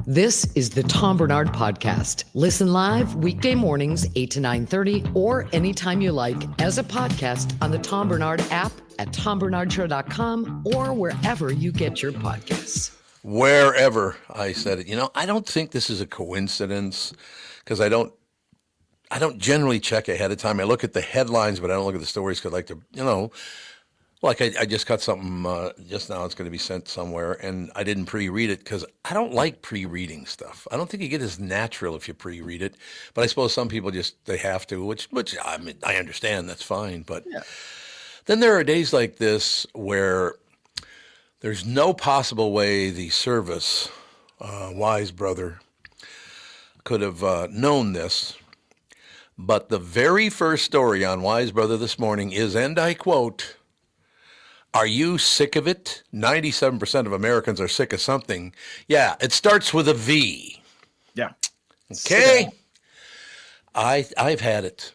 This is the Tom Barnard Podcast. Listen live weekday mornings, 8 to 9:30, or anytime you like as a podcast on the Tom Barnard app at tombarnardshow.com or wherever you get your podcasts. Wherever I said it. I don't think this is a coincidence because I don't generally check ahead of time. I look at the headlines, but I don't look at the stories because I just got something just now. It's going to be sent somewhere, and I didn't pre-read it because I don't like pre-reading stuff. I don't think you get as natural if you pre-read it, but I suppose some people they have to, which I mean, I understand. That's fine. But then there are days like this where there's no possible way the service, Wise brother, could have known this. But the very first story on Wise Brother this morning is, and I quote, "Are you sick of it? 97% of Americans are sick of something. Yeah, it starts with a V." Yeah. Okay. I've had it.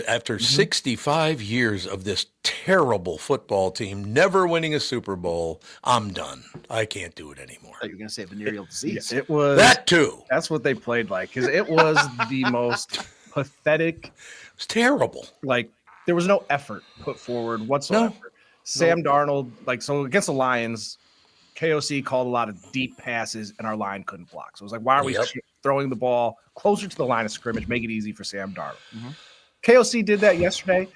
After 65 years of this terrible football team never winning a Super Bowl, I'm done. I can't do it anymore. I thought you were going to say venereal disease. It was that too. That's what they played like, because it was the most pathetic. It was terrible. Like, there was no effort put forward whatsoever. No. Sam Darnold, so against the Lions, KOC called a lot of deep passes, and our line couldn't block. So it was like, why are we throwing the ball closer to the line of scrimmage, make it easy for Sam Darnold? Mm-hmm. KOC did that yesterday.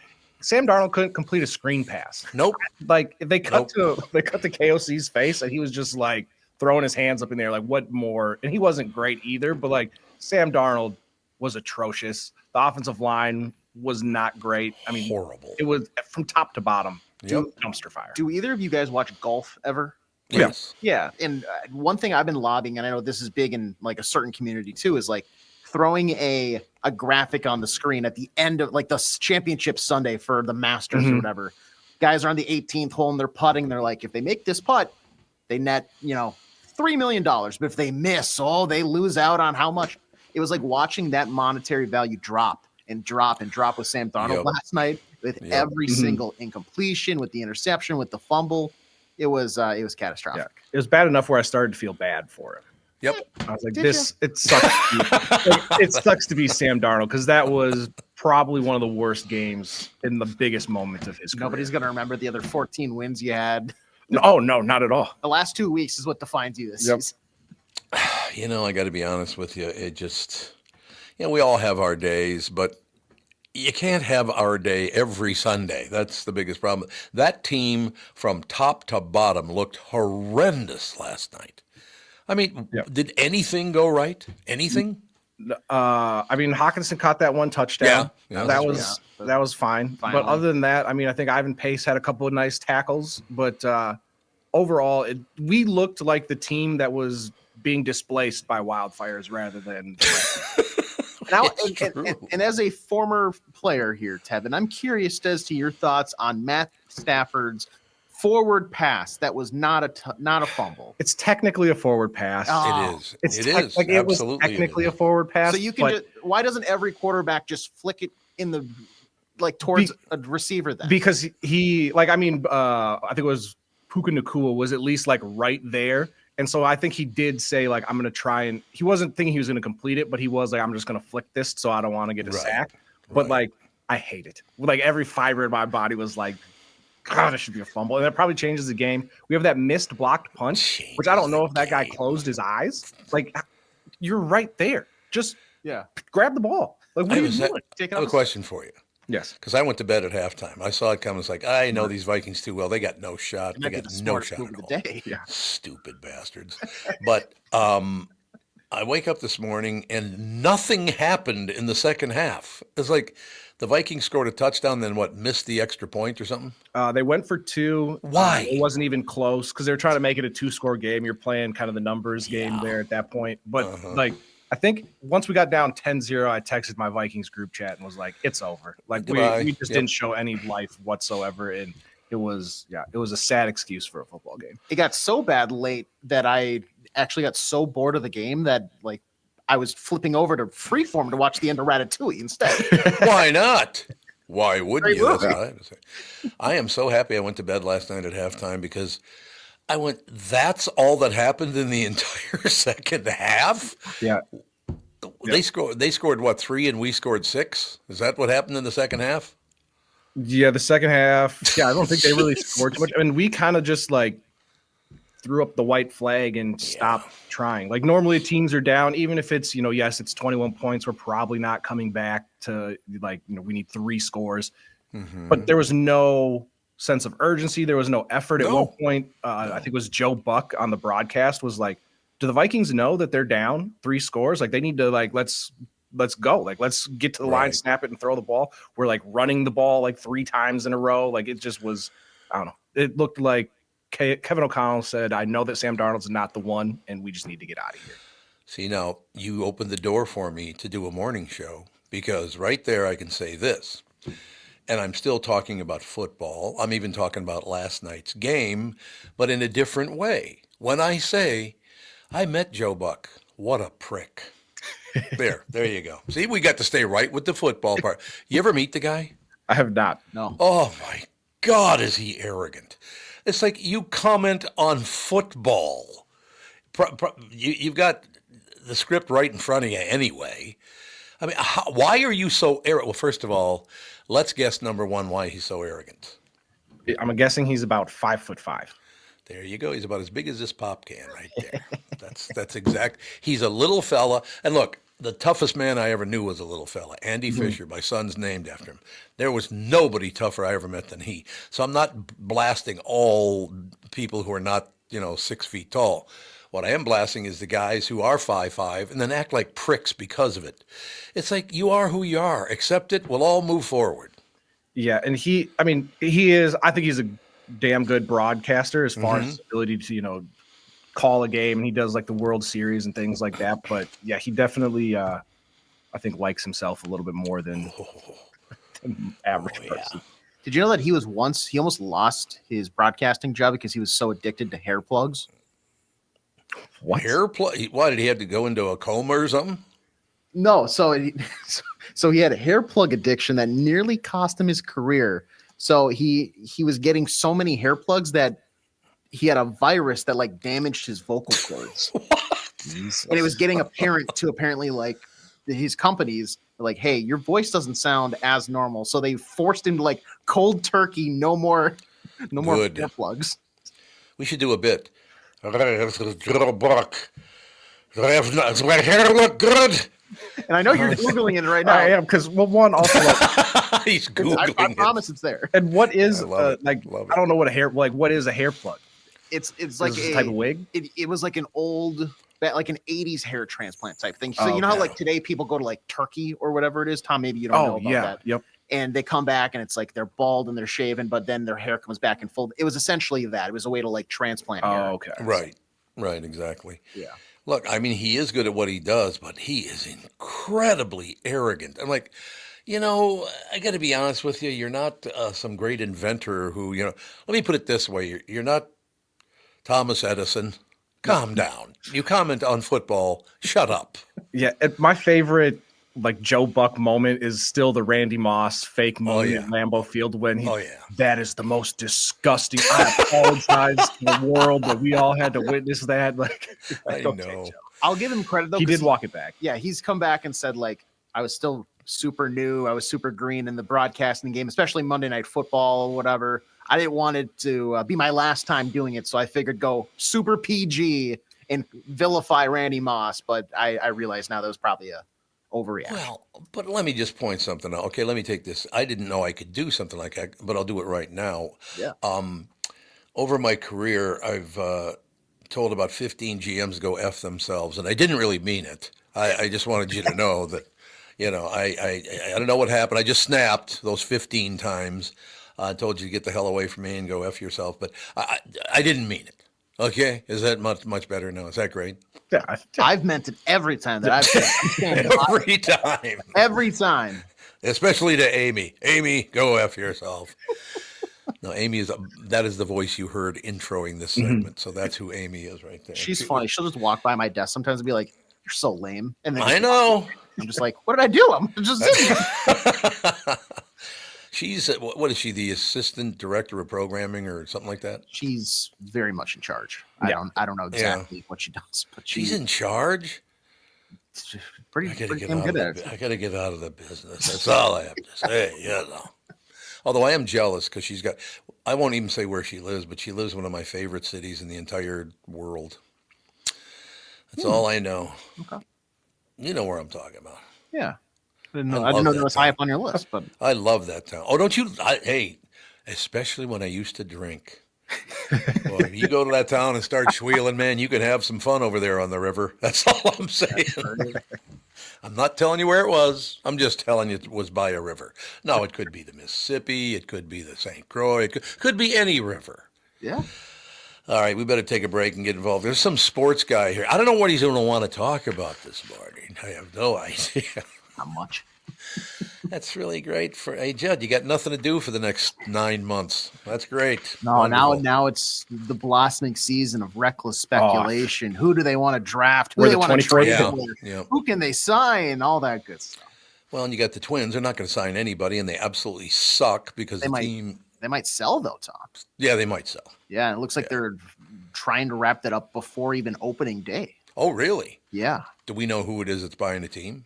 Sam Darnold couldn't complete a screen pass. Nope. Like, if they cut to KOC's face, and he was just like throwing his hands up in there, like, what more? And he wasn't great either, but like Sam Darnold was atrocious. The offensive line was not great. I mean, horrible. It was from top to bottom. Dumpster fire. Do either of you guys watch golf ever? Yes. Yeah. And one thing I've been lobbying, and I know this is big in like a certain community too, is like throwing a graphic on the screen at the end of like the championship Sunday for the Masters or whatever. Guys are on the 18th hole and they're putting. They're like, if they make this putt, they net, $3 million. But if they miss, they lose out on how much. It was like watching that monetary value drop and drop and drop with Sam Darnold last night. With every single incompletion, with the interception, with the fumble, it was catastrophic. Yeah. It was bad enough where I started to feel bad for him. Yep. I was like, it sucks. It sucks to be Sam Darnold, because that was probably one of the worst games in the biggest moment of his career. Nobody's going to remember the other 14 wins you had. No, not at all. The last 2 weeks is what defines you this season. I got to be honest with you. It just, we all have our days, but you can't have our day every Sunday. That's the biggest problem. That team from top to bottom looked horrendous last night. I mean, did anything go right? Anything? Hawkinson caught that one touchdown. Yeah. That was fine. Finally. But other than that, I think Ivan Pace had a couple of nice tackles. But overall, we looked like the team that was being displaced by wildfires rather than Now, and as a former player here, Tevin, I'm curious as to your thoughts on Matt Stafford's forward pass that was not a fumble. It's technically a forward pass. It is. It is. Like, it was technically a forward pass. So you can why doesn't every quarterback just flick it in the towards a receiver then? Because he I think it was Puka Nacua was at least right there. And so I think he did say, I'm going to try, and he wasn't thinking he was going to complete it, but he was like, I'm just going to flick this so I don't want to get a sack. But, I hate it. Every fiber in my body was like, God, it should be a fumble. And that probably changes the game. We have that missed blocked punch, which I don't know if that guy closed his eyes. You're right there. Just grab the ball. What are you doing? I have a question for you. Yes. Because I went to bed at halftime. I saw it coming. It's like, I know these Vikings too well. They got no shot. They got no shot at all. Yeah. Stupid bastards. But I wake up this morning and nothing happened in the second half. It's like the Vikings scored a touchdown, then missed the extra point or something? They went for two. Why? It wasn't even close because they were trying to make it a 2-score game. You're playing kind of the numbers game there at that point. But I think once we got down 10-0, I texted my Vikings group chat and was like, it's over. We just didn't show any life whatsoever. And it was a sad excuse for a football game. It got so bad late that I actually got so bored of the game that I was flipping over to Freeform to watch the end of Ratatouille instead. Why not? Why wouldn't you? That's what I have to say. I am so happy I went to bed last night at halftime because I went, that's all that happened in the entire second half? Yeah. They scored what, 3 and we scored 6? Is that what happened in the second half? Yeah, the second half. Yeah, I don't think they really scored too much. I mean, we kind of just like threw up the white flag and stopped trying. Like normally teams are down, even if it's, yes, it's 21 points. We're probably not coming back to we need 3 scores. Mm-hmm. But there was no sense of urgency. There was no effort. At one point, I think it was Joe Buck on the broadcast was like, do the Vikings know that they're down 3 scores? Like they need to let's go. Like, let's get to the line, snap it and throw the ball. We're like running the ball like 3 times in a row. Like it just was, I don't know. It looked like Kevin O'Connell said, I know that Sam Darnold's not the one, and we just need to get out of here. See, now you opened the door for me to do a morning show because right there I can say this, and I'm still talking about football. I'm even talking about last night's game, but in a different way. When I say, I met Joe Buck, what a prick. There you go. See, we got to stay right with the football part. You ever meet the guy? I have not. No. Oh, my God, is he arrogant. It's like you comment on football. You've got the script right in front of you anyway. I mean, why are you so arrogant? Well, first of all, let's guess number one why he's so arrogant. I'm guessing he's about 5'5". There you go. He's about as big as this pop can right there. That's exact. He's a little fella. And look, the toughest man I ever knew was a little fella. Andy Fisher, my son's named after him. There was nobody tougher I ever met than he. So I'm not blasting all people who are not, 6 feet tall. What I am blasting is the guys who are 5'5" and then act like pricks because of it. It's like, you are who you are. Accept it. We'll all move forward. Yeah, and he is, I think he's a damn good broadcaster as far as his ability to, call a game, and he does like the World Series and things like that. But yeah, he definitely, I think, likes himself a little bit more than the average person. Did you know that he almost lost his broadcasting job because he was so addicted to hair plugs? What? Hair plug? Why did he have to go into a coma or something? No, so he had a hair plug addiction that nearly cost him his career. So he was getting so many hair plugs that he had a virus that damaged his vocal cords. And it was getting apparent to apparently his companies like, hey, your voice doesn't sound as normal. So they forced him to cold turkey, no more hair plugs. We should do a bit. Does my hair look good? And I know you're Googling it right now. I am, because one also he's Googling I promise it's there. And what is I don't know what what is a hair plug? It's like a type of wig. It was like an old, like an 80s hair transplant type thing. So you know how today people go to Turkey or whatever it is. Tom, maybe you don't know about that. Yep. And they come back and it's they're bald and they're shaven, but then their hair comes back in full. It was essentially that. It was a way to transplant hair. Oh, okay. Right, exactly. Yeah. Look, I mean, he is good at what he does, but he is incredibly arrogant. I'm like, I got to be honest with you. You're not some great inventor who, let me put it this way. You're not Thomas Edison. Calm down. You comment on football. Shut up. Yeah. My favorite, Joe Buck moment is still the Randy Moss fake moment at Lambeau Field when that is the most disgusting. I apologize to the world that we all had to witness that. I know. I'll give him credit though. He did walk it back. Yeah, he's come back and said I was still super new. I was super green in the broadcasting game, especially Monday Night Football or whatever. I didn't want it to be my last time doing it, so I figured go super PG and vilify Randy Moss. But I realize now that was probably a overreaction. Well, but let me just point something out. Okay, let me take this. I didn't know I could do something like that, but I'll do it right now. Yeah. Over my career, I've told about 15 GMs go F themselves, and I didn't really mean it. I just wanted you to know that, I don't know what happened. I just snapped those 15 times. I told you to get the hell away from me and go F yourself, but I didn't mean it. Okay, is that much better now? Is that great? Yeah, I've meant it every time that I've said it. Every time. Especially to Amy. Amy, go F yourself. No, Amy that is the voice you heard introing this segment. So that's who Amy is right there. She's funny. She'll just walk by my desk sometimes and be like, "You're so lame." And then I know. I'm just like, "What did I do? I'm just sitting here." She's what is she? The assistant director of programming or something like that? She's very much in charge. Yeah. I don't know exactly what she does, but She's in charge. pretty damn good at it. I got to get out of the business. That's all I have to say. Although I am jealous because she's got. I won't even say where she lives, but she lives in one of my favorite cities in the entire world. That's all I know. Okay. You know where I'm talking about. Yeah. I didn't know that was high up on your list, but I love that town. Oh, don't you? Hey, especially when I used to drink. Well, if you go to that town and start squealing, man, you can have some fun over there on the river. That's all I'm saying. I'm not telling you where it was. I'm just telling you it was by a river. No, it could be the Mississippi. It could be the St. Croix. It could be any river. yeah. All right, we better take a break and get involved. There's some sports guy here. I don't know what he's going to want to talk about this morning. I have no idea. Not much. That's really great. Hey, Judd, you got nothing to do for the next 9 months. That's great. No, Wonderful. now it's the blossoming season of reckless speculation. Who do they want to draft? Who We're do they the want to 24th trade Yeah. with? Yeah. Who can they sign? All that good stuff. Well, and you got the Twins. They're not going to sign anybody, and they absolutely suck because They the might- team. They might sell though, Tom. Yeah, they might sell. Yeah, it looks like they're trying to wrap that up before even opening day. Oh, really? Yeah. Do we know who it is that's buying the team?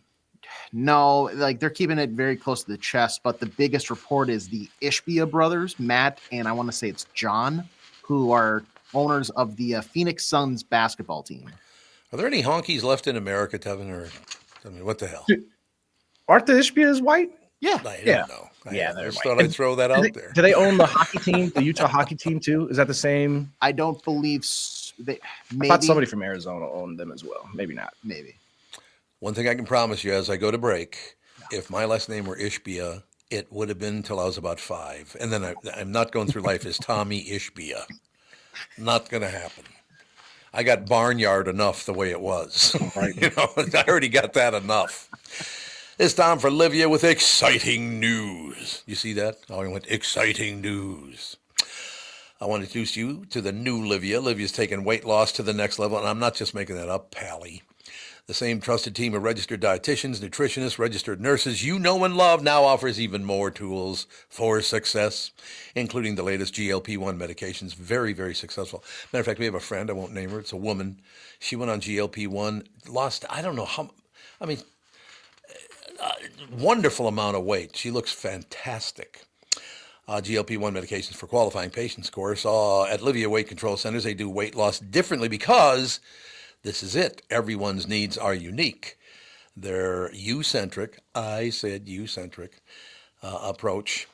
No, like they're keeping it very close to the chest, but the biggest report is the Ishbia brothers, Matt, and I want to say it's John, who are owners of the Phoenix Suns basketball team. Are there any honkies left in America, Tevin? Or I mean, what the hell? Aren't the Ishbias white? Yeah. I don't Yeah. know. Yeah, I they're just white. thought I'd throw that out there. Do they own the hockey team, the Utah hockey team too? Is that the same? I don't believe they I maybe thought somebody from Arizona owned them as well. Maybe not. maybe. One thing I can promise you as I go to break, if my last name were Ishbia, it would have been until I was about 5. And then I'm not going through life as Tommy Ishbia. Not going to happen. I got barnyard enough the way it was. Right. I already got that enough. It's time for Livia with exciting news. You see that? Oh, I went exciting news. I want to introduce you to the new Livia. Livia's taken weight loss to the next level, and I'm not just making that up, Pally. The same trusted team of registered dietitians, nutritionists, registered nurses you know and love now offers even more tools for success, including the latest GLP-1 medications. Very, very successful. Matter of fact, we have a friend, I won't name her, it's a woman. She went on GLP-1, lost, I don't know how, I mean, wonderful amount of weight. She looks fantastic. GLP-1 medications for qualifying patients, of course. At Livia Weight Control Centers, they do weight loss differently because this is it. Everyone's needs are unique. Their you-centric, I said you-centric, approach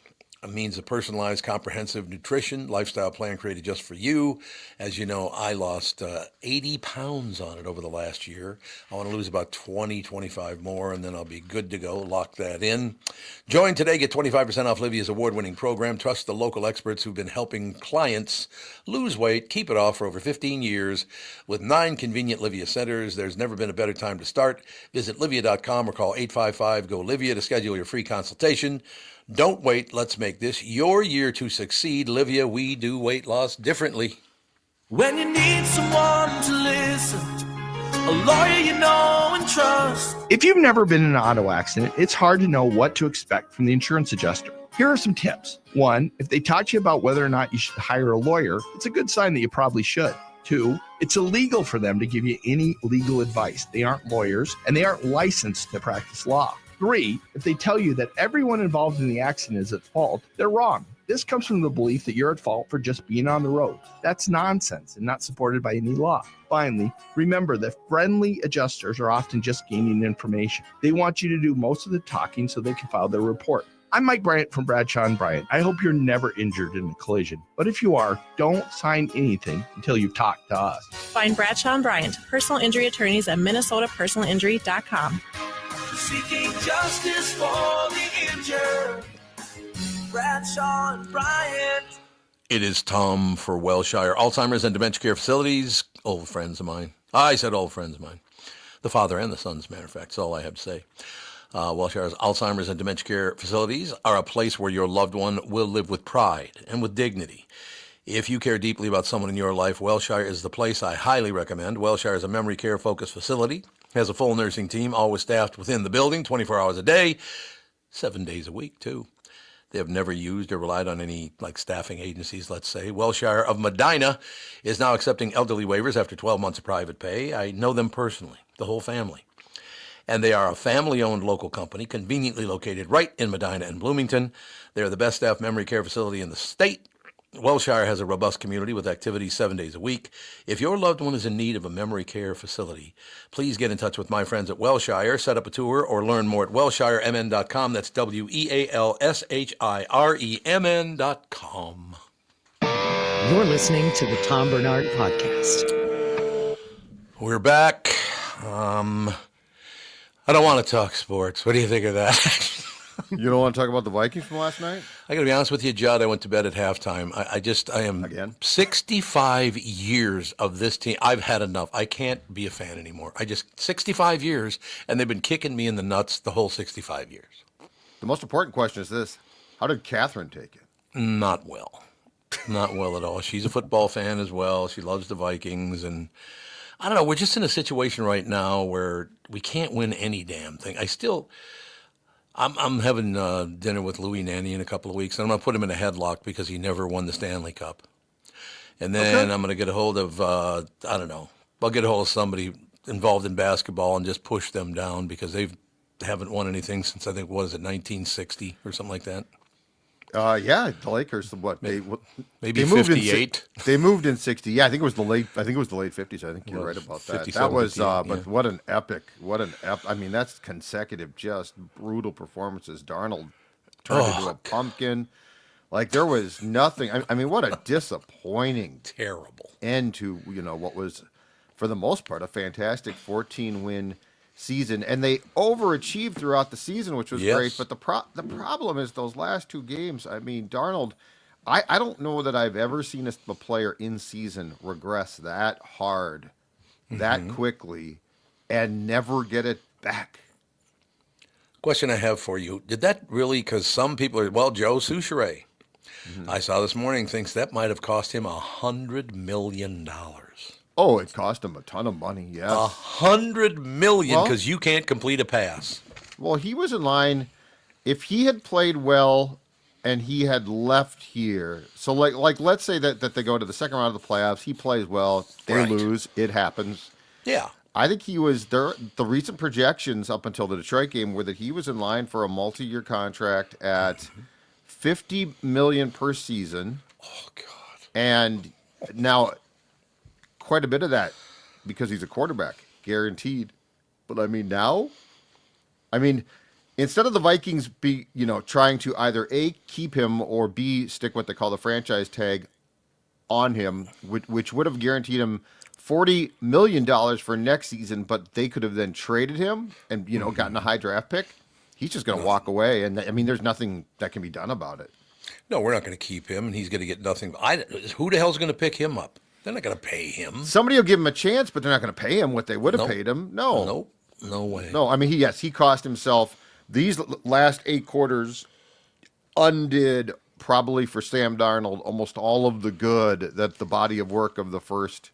means a personalized, comprehensive nutrition lifestyle plan created just for you. As you know, I lost 80 pounds on it over the last year. I want to lose about 20, 25 more, and then I'll be good to go. Lock that in. Join today. Get 25% off Livia's award-winning program. Trust the local experts who've been helping clients lose weight, keep it off for over 15 years. With 9 convenient Livia centers, there's never been a better time to start. Visit Livia.com or call 855-GO-LIVIA to schedule your free consultation. Don't wait. Let's make this your year to succeed. Livia, we do weight loss differently. When you need someone to listen, a lawyer you know and trust. If you've never been in an auto accident, it's hard to know what to expect from the insurance adjuster. Here are some tips. 1, if they talk to you about whether or not you should hire a lawyer, it's a good sign that you probably should. 2, it's illegal for them to give you any legal advice. They aren't lawyers and they aren't licensed to practice law. 3, if they tell you that everyone involved in the accident is at fault, they're wrong. This comes from the belief that you're at fault for just being on the road. That's nonsense and not supported by any law. Finally, remember that friendly adjusters are often just gaining information. They want you to do most of the talking so they can file their report. I'm Mike Bryant from Bradshaw & Bryant. I hope you're never injured in a collision. But if you are, don't sign anything until you've talked to us. Find Bradshaw & Bryant, personal injury attorneys at minnesotapersonalinjury.com. Seeking justice for the injured. Bradshaw and Bryant. It is Tom for Wellshire Alzheimer's and Dementia Care Facilities. Old friends of mine. I said old friends of mine. The father and the son, as a matter of fact. That's all I have to say. Wellshire's Alzheimer's and Dementia Care Facilities are a place where your loved one will live with pride and with dignity. If you care deeply about someone in your life, Wellshire is the place I highly recommend. Wellshire is a memory care focused facility, has a full nursing team, always staffed within the building, 24 hours a day, 7 days a week, too. They have never used or relied on any like staffing agencies, let's say. Wellshire of Medina is now accepting elderly waivers after 12 months of private pay. I know them personally, the whole family. And they are a family-owned local company, conveniently located right in Medina and Bloomington. They're the best staff memory care facility in the state. Wellshire has a robust community with activities 7 days a week. If your loved one is in need of a memory care facility, please get in touch with my friends at Wellshire, set up a tour, or learn more at wellshiremn.com. That's WEALSHIREMN.com. You're listening to the Tom Barnard Podcast. We're back. I don't want to talk sports. What do you think of that? You don't want to talk about the Vikings from last night? I got to be honest with you, Judd. I went to bed at halftime. I am Again? 65 years of this team. I've had enough. I can't be a fan anymore. 65 years, and they've been kicking me in the nuts the whole 65 years. The most important question is this. How did Catherine take it? Not well. Not well at all. She's a football fan as well. She loves the Vikings, and I don't know. We're just in a situation right now where we can't win any damn thing. I'm having dinner with Louis Nanny in a couple of weeks, and I'm going to put him in a headlock because he never won the Stanley Cup. And then I'm going to get a hold of, I don't know, I'll get a hold of somebody involved in basketball and just push them down because they haven't won anything since, I think, what is it, 1960 or something like that? Yeah, the Lakers. What Maybe they moved 58. They moved in 60. Yeah, I think it was the late 50s. I think you're right about that. That was, 58, but yeah. what an epic. I mean, that's consecutive, just brutal performances. Darnold turned into a pumpkin. Like there was nothing. I mean, what a disappointing, Terrible end to what was, for the most part, a fantastic 14-win season, and they overachieved throughout the season, which was great. But the problem is those last two games. I mean, Darnold, I don't know that I've ever seen a player in season regress that hard, that quickly, and never get it back. question I have for you. Did that really, because some people are, Joe Souchere, I saw this morning, thinks that might have cost him $100 million. Oh, it cost him a ton of money, yes. $100 million because you can't complete a pass. Well, he was in line. If he had played well and he had left here, so like let's say that they go to the second round of the playoffs, he plays well, they lose, it happens. Yeah. I think he was there. The recent projections up until the Detroit game were that he was in line for a multi-year contract at $50 million per season. Oh, God. And now quite a bit of that because he's a quarterback, guaranteed. But I mean, instead of the Vikings be, trying to either A, keep him, or B, stick what they call the franchise tag on him, which would have guaranteed him $40 million for next season, but they could have then traded him and, gotten a high draft pick. He's just going to walk away. And I mean, there's nothing that can be done about it. No, we're not going to keep him, and he's going to get nothing. Who the hell's going to pick him up? They're not going to pay him. Somebody will give him a chance, but they're not going to pay him what they would have paid him. No. Nope. No way. No, I mean, he cost himself these last 8 quarters undid probably for Sam Darnold almost all of the good that the body of work of the first,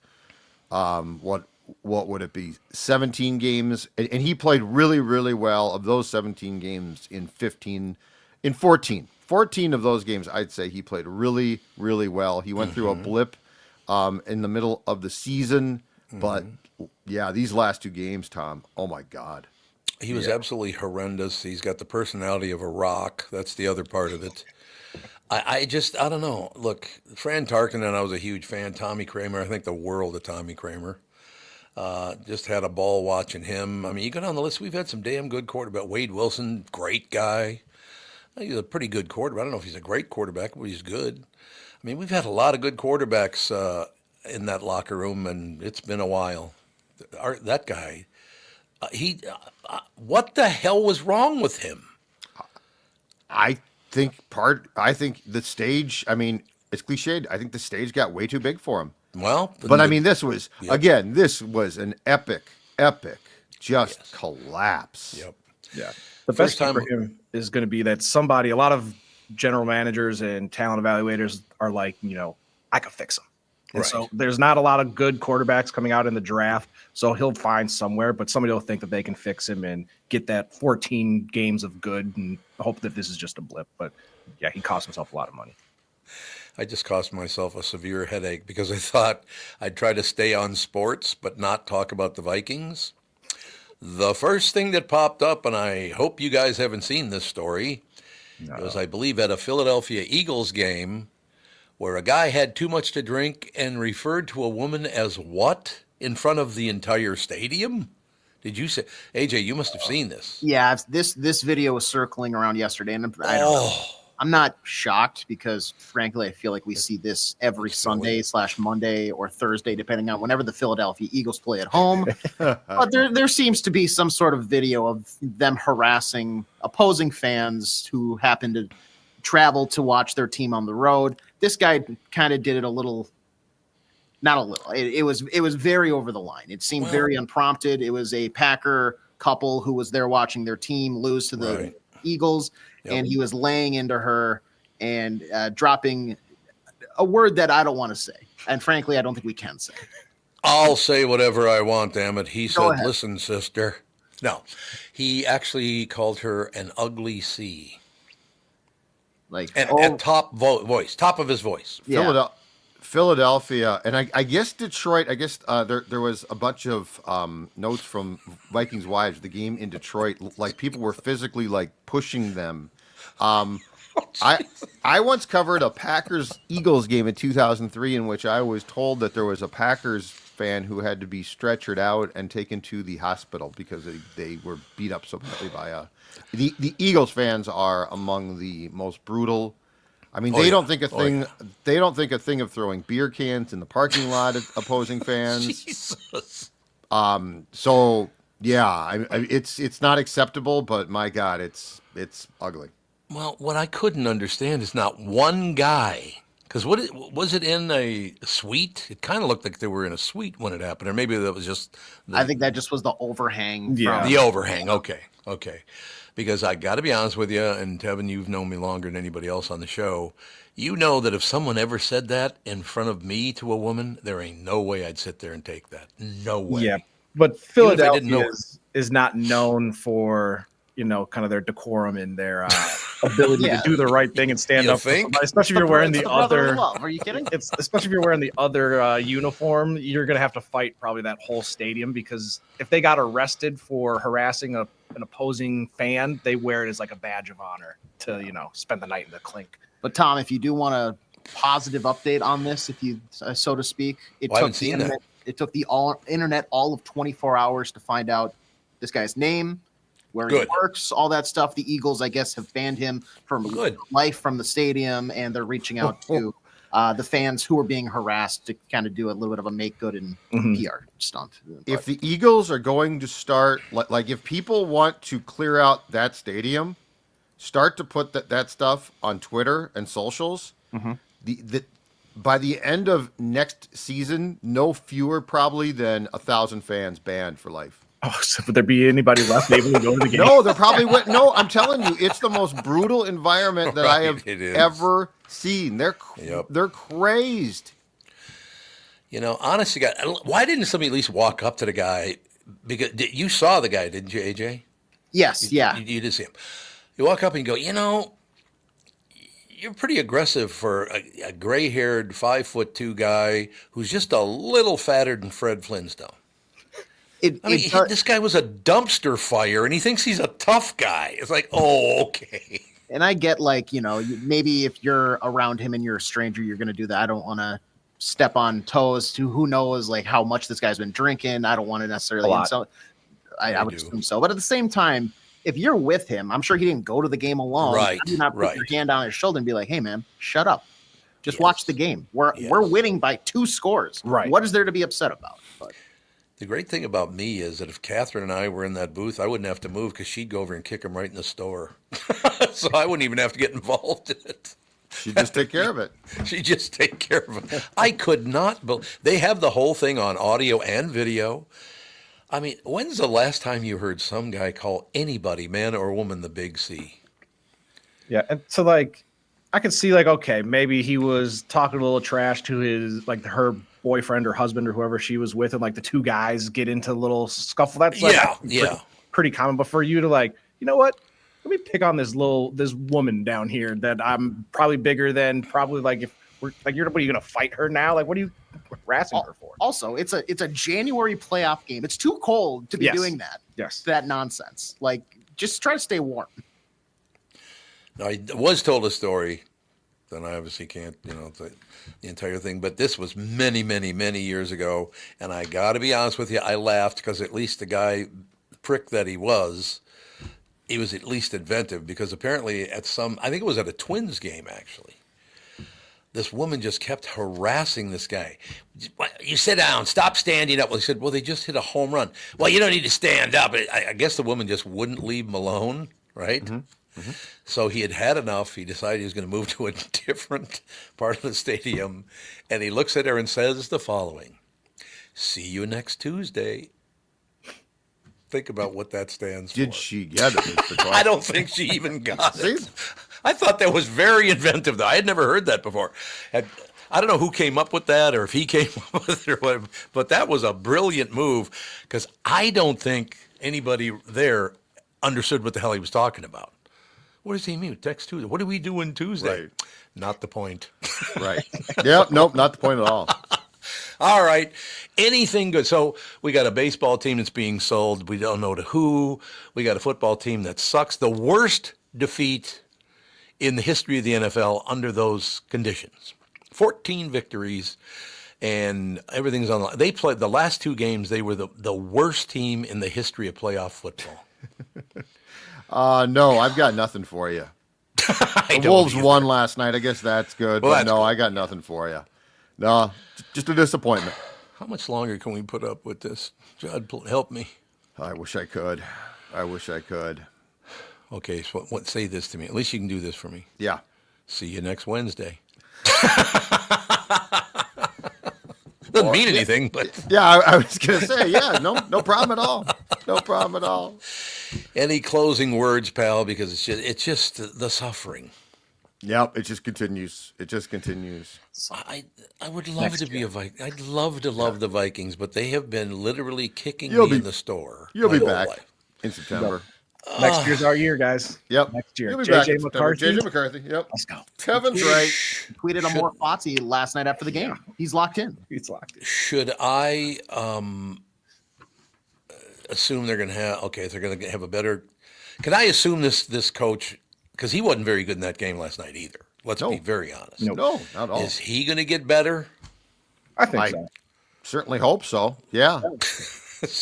what would it be, 17 games, and he played really, really well of those 17 games in 14 of those games. I'd say he played really, really well. He went through a blip in the middle of the season, but yeah, these last 2 games, Tom, oh my God. He was absolutely horrendous. He's got the personality of a rock. That's the other part of it. I don't know. Look, Fran Tarkenton, I was a huge fan. Tommy Kramer, I think the world of Tommy Kramer. Just had a ball watching him. I mean, you go down the list, we've had some damn good quarterback. Wade Wilson, great guy. He's a pretty good quarterback. I don't know if he's a great quarterback, but he's good. I mean, we've had a lot of good quarterbacks in that locker room, and it's been a while. That guy, what the hell was wrong with him? I think the stage, I mean, it's cliched. I think the stage got way too big for him. Well, but I mean, this was, again, this was an epic collapse. Yep. Yeah. The best time for him is going to be that a lot of general managers and talent evaluators are like, I could fix him. And so there's not a lot of good quarterbacks coming out in the draft. So he'll find somewhere, but somebody will think that they can fix him and get that 14 games of good and hope that this is just a blip. But yeah, he cost himself a lot of money. I just cost myself a severe headache because I thought I'd try to stay on sports but not talk about the Vikings. The first thing that popped up, and I hope you guys haven't seen this story, was, I believe, at a Philadelphia Eagles game where a guy had too much to drink and referred to a woman as what in front of the entire stadium? Did you say, AJ, you must have seen this. Yeah, this video was circling around yesterday, and I don't know. I'm not shocked because, frankly, I feel like we see this every Sunday/Monday or Thursday, depending on whenever the Philadelphia Eagles play at home. But there seems to be some sort of video of them harassing opposing fans who happen to travel to watch their team on the road. This guy kind of did it a little, not a little. It was very over the line. It seemed very unprompted. It was a Packer couple who was there watching their team lose to the Eagles. Yep. And he was laying into her and dropping a word that I don't want to say. And frankly, I don't think we can say. I'll say whatever I want, damn it. He said, listen, sister. No, he actually called her an ugly C. At top voice, top of his voice. Yeah. Philadelphia, and I guess Detroit. I guess there was a bunch of notes from Vikings wives. The game in Detroit, like people were physically like pushing them. I once covered a Packers Eagles game in 2003 in which I was told that there was a Packers fan who had to be stretchered out and taken to the hospital because they were beat up so badly by the Eagles fans are among the most brutal. I mean, they don't think a thing. They don't think a thing of throwing beer cans in the parking lot at opposing fans. Jesus. So yeah, it's not acceptable. But my God, it's ugly. Well, what I couldn't understand is not one guy. Because was it in a suite? It kind of looked like they were in a suite when it happened, or maybe that was just. I think that just was the overhang. Yeah, the overhang. Okay. Because I got to be honest with you, and Tevin, you've known me longer than anybody else on the show. You know that if someone ever said that in front of me to a woman, there ain't no way I'd sit there and take that. No way. Yeah, but Philadelphia is not known for, kind of their decorum and their ability to do the right thing and stand up. Especially if you're wearing the other. Are you kidding? Especially if you're wearing the other uniform, you're going to have to fight probably that whole stadium because if they got arrested for harassing an opposing fan, they wear it as like a badge of honor to, spend the night in the clink. But Tom, if you do want a positive update on this, if you, so to speak, it took the internet all of 24 hours to find out this guy's name, where he works, all that stuff. The Eagles, I guess, have banned him from life from the stadium, and they're reaching out to the fans who are being harassed to kind of do a little bit of a make good and PR stunt. If the Eagles are going to start, like if people want to clear out that stadium, start to put that stuff on Twitter and socials. By the end of next season, no fewer probably than 1,000 fans banned for life. Oh, so would there be anybody left able to go to the game? No, there probably would. No, I'm telling you, it's the most brutal environment that I have ever seen. They're crazed. Honestly, God, why didn't somebody at least walk up to the guy? Because you saw the guy, didn't you, AJ? Yes, yeah. You did see him. You walk up and you go, you're pretty aggressive for a gray-haired 5'2" guy who's just a little fatter than Fred Flintstone. This guy was a dumpster fire, and he thinks he's a tough guy. It's like, oh, okay. And I get maybe if you're around him and you're a stranger, you're going to do that. I don't want to step on toes to who knows how much this guy's been drinking. I don't want to necessarily. So I would assume so. But at the same time, if you're with him, I'm sure he didn't go to the game alone. Right. You not put your hand on his shoulder and be like, hey, man, shut up. Just watch the game. We're winning by 2 scores. Right. What is there to be upset about? But the great thing about me is that if Catherine and I were in that booth, I wouldn't have to move because she'd go over and kick him right in the store. So I wouldn't even have to get involved in it. She'd just take care of it. She'd just take care of it. I could not believe they have the whole thing on audio and video. I mean, when's the last time you heard some guy call anybody, man or woman, the big C? Yeah, and so I could see like, okay, maybe he was talking a little trash to his like her boyfriend or husband or whoever she was with, and like the two guys get into a little scuffle. That's like pretty common. But for you to like, you know what? Let me pick on this woman down here that I'm probably bigger than. Probably like if we're like, what are you gonna fight her now? Like, what are you harassing her for? Also, it's a January playoff game. It's too cold to be doing that. Yes, that nonsense. Like, just try to stay warm. Now, I was told a story, then I obviously can't, the entire thing, but this was many, many, many years ago, and I got to be honest with you, I laughed because at least the guy, prick that he was at least inventive, because apparently I think it was at a Twins game, actually. This woman just kept harassing this guy. You sit down, stop standing up. Well, he said, well, they just hit a home run. Well, you don't need to stand up. I guess the woman just wouldn't leave him alone, right? Mm-hmm. Mm-hmm. So he had enough. He decided he was going to move to a different part of the stadium. And he looks at her and says the following: "See you next Tuesday." Think about what that stands for. Did she get it? I don't think she even got it. I thought that was very inventive, though. I had never heard that before. I don't know who came up with that or if he came up with it or whatever, but that was a brilliant move, because I don't think anybody there understood what the hell he was talking about. What does he mean? Text Tuesday. What are we doing Tuesday? Right. Not the point. Right. Yeah, nope, not the point at all. All right. Anything good? So we got a baseball team that's being sold. We don't know to who. We got a football team that sucks. The worst defeat in the history of the NFL under those conditions. 14 victories, and everything's on the line. They played the last two games. They were the worst team in the history of playoff football. No, I've got nothing for you. The Wolves won last night. I guess that's good. Well, but no, I got nothing for you. No, just a disappointment. How much longer can we put up with this? Judd, help me. I wish I could. Okay, so say this to me. At least you can do this for me. Yeah. See you next Wednesday. Doesn't mean anything, but yeah, I was gonna say, yeah, no problem at all. No problem at all. Any closing words, pal? Because it's just the suffering. Yep, it just continues. I would love to be a Viking. I'd love to love the Vikings, but they have been literally kicking me in the store. You'll be back in September. Next year's our year, guys. Yep. Next year. JJ McCarthy. Yep. Let's go. Kevin's right. Tweeted a more Fozzie last night after the game. He's locked in. Should I assume they're going to have? Okay, they're going to have a better. Can I assume this coach? Because he wasn't very good in that game last night either. Let's be very honest. No, not at all. Is he going to get better? I think so. Certainly hope so. Yeah.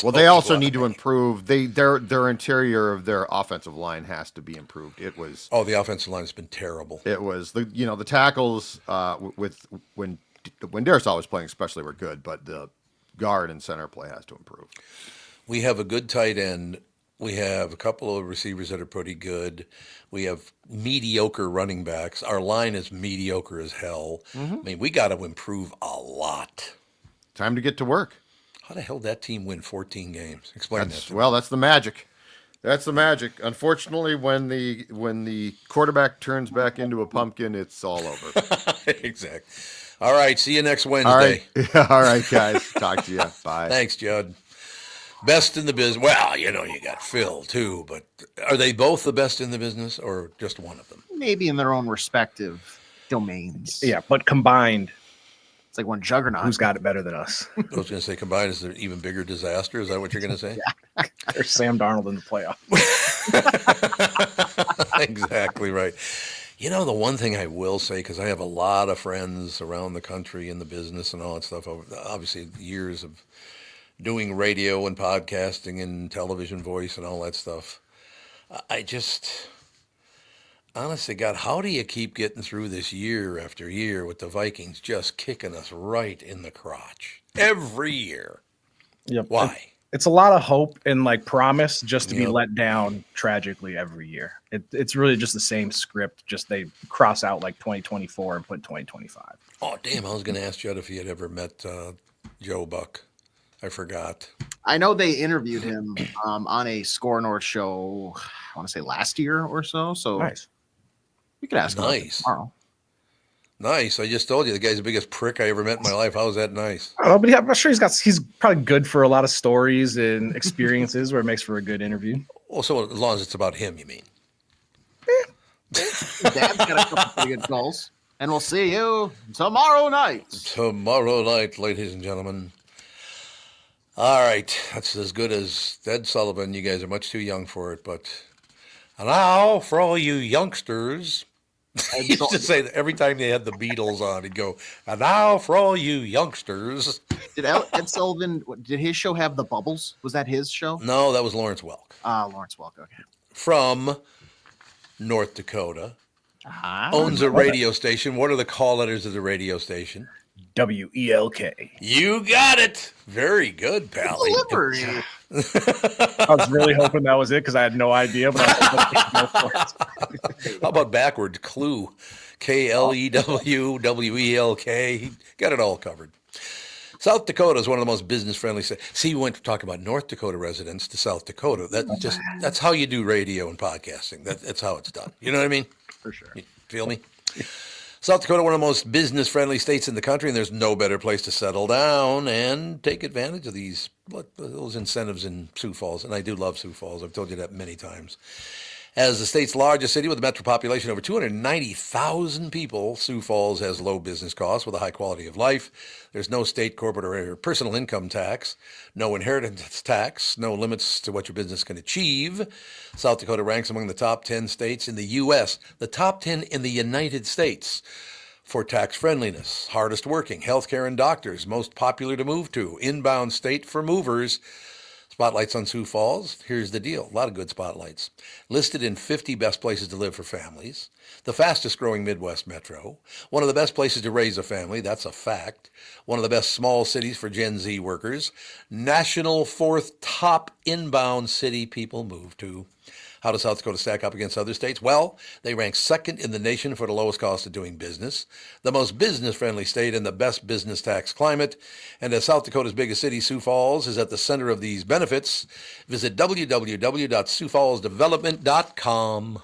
Well, they also need to improve. Their interior of their offensive line has to be improved. It was. Oh, the offensive line has been terrible. It was the tackles when Darisaw was playing especially were good, but the guard and center play has to improve. We have a good tight end. We have a couple of receivers that are pretty good. We have mediocre running backs. Our line is mediocre as hell. Mm-hmm. I mean, we got to improve a lot. Time to get to work. How the hell did that team win 14 games? Explain that to me. Well, that's the magic. That's the magic. Unfortunately, when the quarterback turns back into a pumpkin, it's all over. Exactly. All right. See you next Wednesday. All right, guys. Talk to you. Bye. Thanks, Judd. Best in the business. Well, you got Phil, too. But are they both the best in the business or just one of them? Maybe in their own respective domains. Yeah, but combined. It's like one juggernaut. Who's got it better than us? I was going to say combined is an even bigger disaster. Is that what you're going to say? Yeah. There's Sam Darnold in the playoff. Exactly right. The one thing I will say, because I have a lot of friends around the country in the business and all that stuff, obviously years of doing radio and podcasting and television voice and all that stuff. I just, honestly, God, how do you keep getting through this year after year with the Vikings just kicking us right in the crotch every year? Yep. Why? It's a lot of hope and promise just to be let down tragically every year. It's really just the same script, just they cross out 2024 and put 2025. Oh, damn. I was going to ask Judd if he had ever met Joe Buck. I forgot. I know they interviewed him on a SKOR North show, I want to say last year or so. So nice. We could ask him tomorrow. Nice. I just told you the guy's the biggest prick I ever met in my life. How is that nice? I don't know, but I'm sure he's probably good for a lot of stories and experiences where it makes for a good interview. Well, so as long as it's about him, you mean? Dad's got a couple pretty good goals. And we'll see you tomorrow night. Tomorrow night, ladies and gentlemen. All right. That's as good as Ed Sullivan. You guys are much too young for it, but now for all you youngsters. He used to say that every time they had the Beatles on, he'd go, and now for all you youngsters. Did Ed Sullivan, did his show have the bubbles? Was that his show? No, that was Lawrence Welk. Lawrence Welk, okay. From North Dakota. Owns a radio station. What are the call letters of the radio station? WELK. You got it. Very good, Pally. I was really hoping that was it because I had no idea. But How about backwards? Clue. KLEWWELK. Got it all covered. South Dakota is one of the most business-friendly states. See, we went to talk about North Dakota residents to South Dakota. That's how you do radio and podcasting. That's how it's done. You know what I mean? For sure. You feel me? South Dakota, one of the most business-friendly states in the country, and there's no better place to settle down and take advantage of those incentives in Sioux Falls. And I do love Sioux Falls. I've told you that many times. As the state's largest city with a metro population of over 290,000 people, Sioux Falls has low business costs with a high quality of life. There's no state, corporate, or personal income tax, no inheritance tax, no limits to what your business can achieve. South Dakota ranks among the top 10 states in the U.S., the top 10 in the United States for tax friendliness, hardest working, healthcare and doctors, most popular to move to, inbound state for movers. Spotlights on Sioux Falls. Here's the deal. A lot of good spotlights. Listed in 50 best places to live for families. The fastest growing Midwest metro. One of the best places to raise a family. That's a fact. One of the best small cities for Gen Z workers. National fourth top inbound city people move to. How does South Dakota stack up against other states? Well, they rank second in the nation for the lowest cost of doing business, the most business-friendly state, and the best business tax climate. And as South Dakota's biggest city, Sioux Falls, is at the center of these benefits. Visit www.siouxfallsdevelopment.com.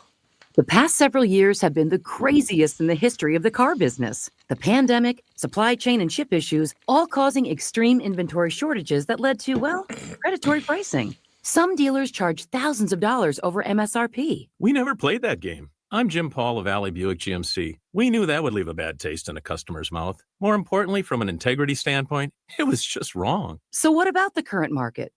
The past several years have been the craziest in the history of the car business. The pandemic, supply chain, and chip issues all causing extreme inventory shortages that led to, predatory pricing. Some dealers charge thousands of dollars over MSRP. We never played that game. I'm Jim Paul of Valley Buick GMC. We knew that would leave a bad taste in a customer's mouth. More importantly, from an integrity standpoint, it was just wrong. So what about the current market?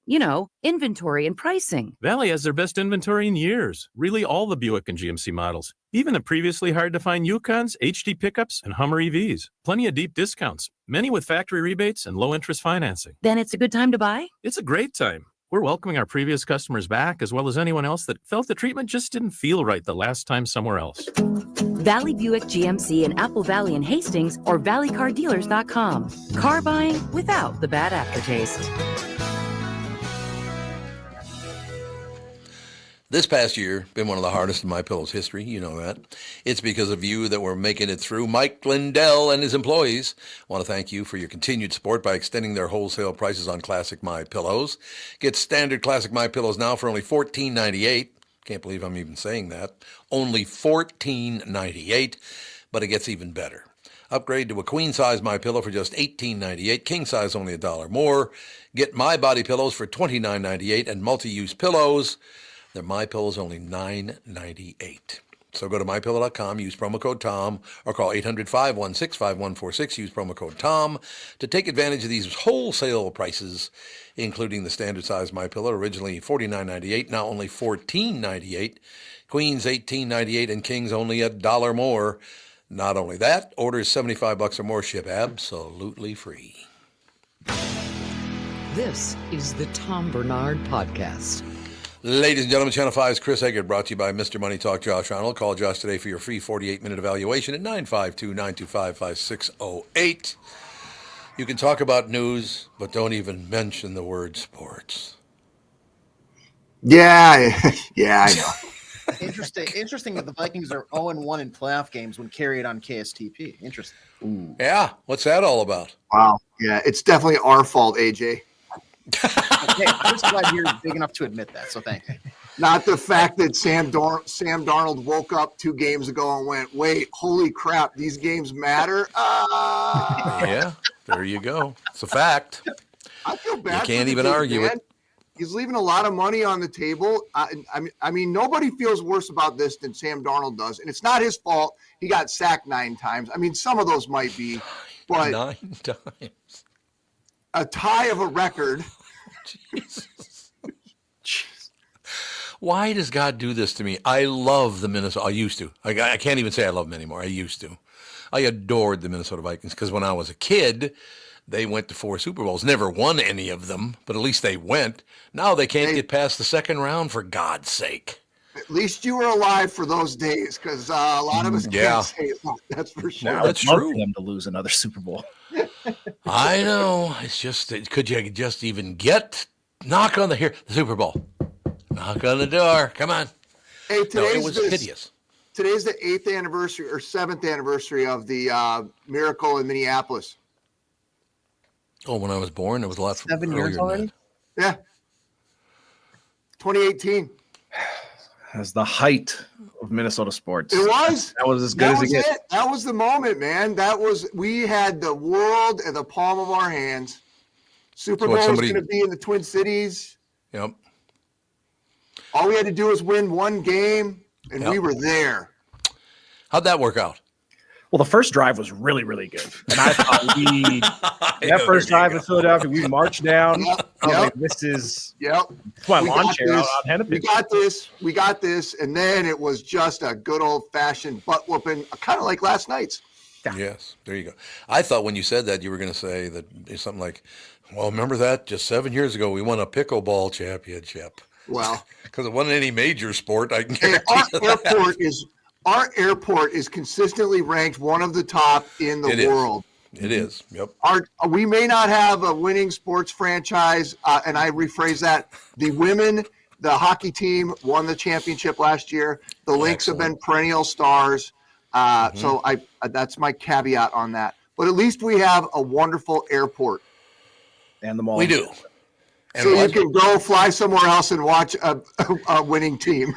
Inventory and pricing. Valley has their best inventory in years. Really all the Buick and GMC models. Even the previously hard-to-find Yukons, HD pickups, and Hummer EVs. Plenty of deep discounts. Many with factory rebates and low-interest financing. Then it's a good time to buy? It's a great time. We're welcoming our previous customers back, as well as anyone else that felt the treatment just didn't feel right the last time somewhere else. Valley Buick GMC in Apple Valley and Hastings or valleycardealers.com. Car buying without the bad aftertaste. This past year, been one of the hardest in MyPillow's history. You know that. It's because of you that we're making it through. Mike Lindell and his employees want to thank you for your continued support by extending their wholesale prices on classic MyPillows. Get standard classic MyPillows now for only $14.98. Can't believe I'm even saying that. Only $14.98, but it gets even better. Upgrade to a queen size MyPillow for just $18.98. King size only $1 more. Get My Body Pillows for $29.98 and multi-use pillows. They're MyPillows only $9.98. So go to MyPillow.com, use promo code TOM, or call 800-516-5146, use promo code TOM to take advantage of these wholesale prices, including the standard size MyPillow, originally $49.98, now only $14.98. Queens $18.98 and Kings only $1 more. Not only that, orders $75 or more ship absolutely free. This is the Tom Barnard Podcast. Ladies and gentlemen, Channel 5's Chris Egert, brought to you by Mr. Money Talk Josh Arnold. Call Josh today for your free 48-minute evaluation at 952-925-5608. You can talk about news, but don't even mention the word sports. Yeah, I know. Interesting that the Vikings are 0-1 in playoff games when carried on KSTP. Interesting. Ooh. Yeah, what's that all about? Wow. Yeah, it's definitely our fault, AJ. Okay, I'm just glad you're big enough to admit that. So thank you. Not the fact that Sam Darnold woke up 2 games ago and went, wait, holy crap, these games matter? Yeah, there you go. It's a fact. I feel bad. You can't even argue it. He's leaving a lot of money on the table. I mean, nobody feels worse about this than Sam Darnold does, and it's not his fault. He got sacked 9 times. I mean, some of those might be, but 9 times. A tie of a record. Jesus. Why does God do this to me? I love the Minnesota. I used to. I can't even say I love them anymore. I used to. I adored the Minnesota Vikings because when I was a kid, they went to 4 Super Bowls. Never won any of them, but at least they went. Now they can't get past the second round, for God's sake. At least you were alive for those days, because a lot of us can't say that. That's for sure. Now That's I'd love true. for them to lose another Super Bowl. I know. It's just, could you just even knock on the Super Bowl? Knock on the door. Come on. Hey, it was hideous. Today's the 8th anniversary or 7th anniversary of the miracle in Minneapolis. Oh, when I was born, it was a lot 7 years earlier already? than that. Yeah. 2018. As the height of Minnesota sports. It was. That was as good as it gets. That was the moment, man. We had the world in the palm of our hands. Super Bowl was going to be in the Twin Cities. Yep. All we had to do was win 1 game, and we were there. How'd that work out? Well, the first drive was really, really good. And I thought that first drive in Philadelphia, we marched down. Like, this is my lawn chair out on Hennepin. We got this. And then it was just a good old-fashioned butt-whooping, kind of like last night's. Yes, there you go. I thought when you said that, you were going to say that something like, well, remember that? Just 7 years ago, we won a pickleball championship. Well. Because it wasn't any major sport, I can guarantee you Our airport is consistently ranked one of the top in the world. It is. Yep. We may not have a winning sports franchise, and I rephrase that. The women, the hockey team won the championship last year. The Lynx have been perennial stars. So that's my caveat on that. But at least we have a wonderful airport. And the mall. We do. So you can go fly somewhere else and watch a winning team.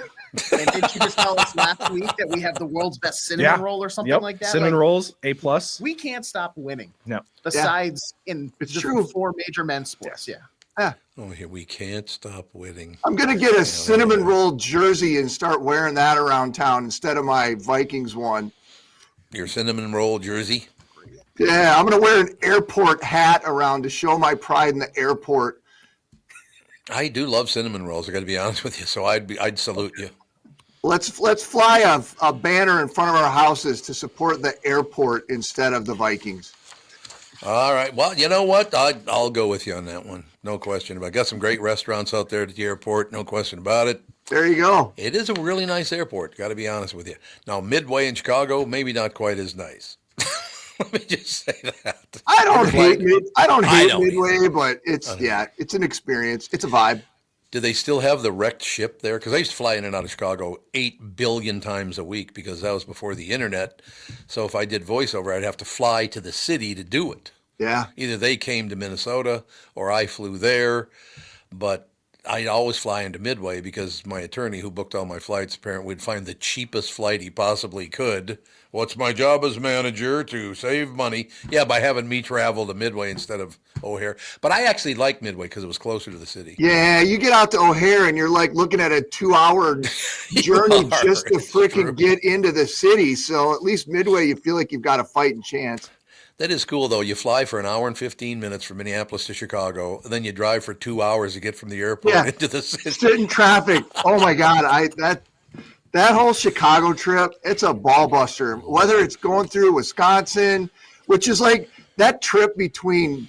And did you just tell us last week that we have the world's best cinnamon roll or something like that? Cinnamon rolls, A+. We can't stop winning. No. Besides in the 4 major men's sports. Yeah. Oh, here we can't stop winning. I'm going to get a cinnamon roll jersey and start wearing that around town instead of my Vikings one. Your cinnamon roll jersey? Yeah, I'm going to wear an airport hat around to show my pride in the airport. I do love cinnamon rolls, I got to be honest with you, so I'd salute you. Let's fly a banner in front of our houses to support the airport instead of the Vikings. All right. Well, you know what? I'll go with you on that one. No question about it. Got some great restaurants out there at the airport. No question about it. There you go. It is a really nice airport. Got to be honest with you. Now, Midway in Chicago, maybe not quite as nice. Let me just say that. I don't hate Midway, but it's an experience. It's a vibe. Do they still have the wrecked ship there? Because I used to fly in and out of Chicago 8 billion times a week because that was before the internet. So if I did voiceover, I'd have to fly to the city to do it. Yeah. Either they came to Minnesota or I flew there. But I'd always fly into Midway because my attorney who booked all my flights apparently would find the cheapest flight he possibly could. What's my job as manager? To save money. Yeah, by having me travel to Midway instead of O'Hare. But I actually liked Midway because it was closer to the city. Yeah, you get out to O'Hare and you're like looking at a 2-hour journey just to freaking get into the city. So at least Midway, you feel like you've got a fighting chance. That is cool, though. You fly for an hour and 15 minutes from Minneapolis to Chicago, and then you drive for 2 hours to get from the airport into the city. Sit in traffic. Oh, my God. That whole Chicago trip, it's a ball buster. Whether it's going through Wisconsin, which is like that trip between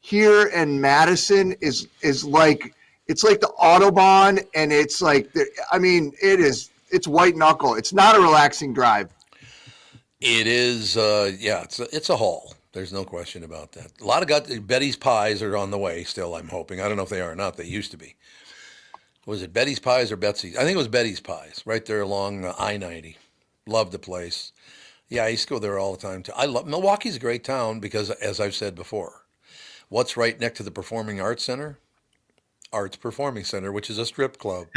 here and Madison is like, it's like the Autobahn, and it's like, it's white knuckle. It's not a relaxing drive. It is, it's a haul. There's no question about that. A lot of Betty's Pies are on the way still, I'm hoping. I don't know if they are or not. They used to be. Was it Betty's Pies or Betsy's? I think it was Betty's Pies, right there along I-90. Loved the place. Yeah, I used to go there all the time, too. Milwaukee's a great town because, as I've said before, what's right next to the Performing Arts Center? Arts Performing Center, which is a strip club.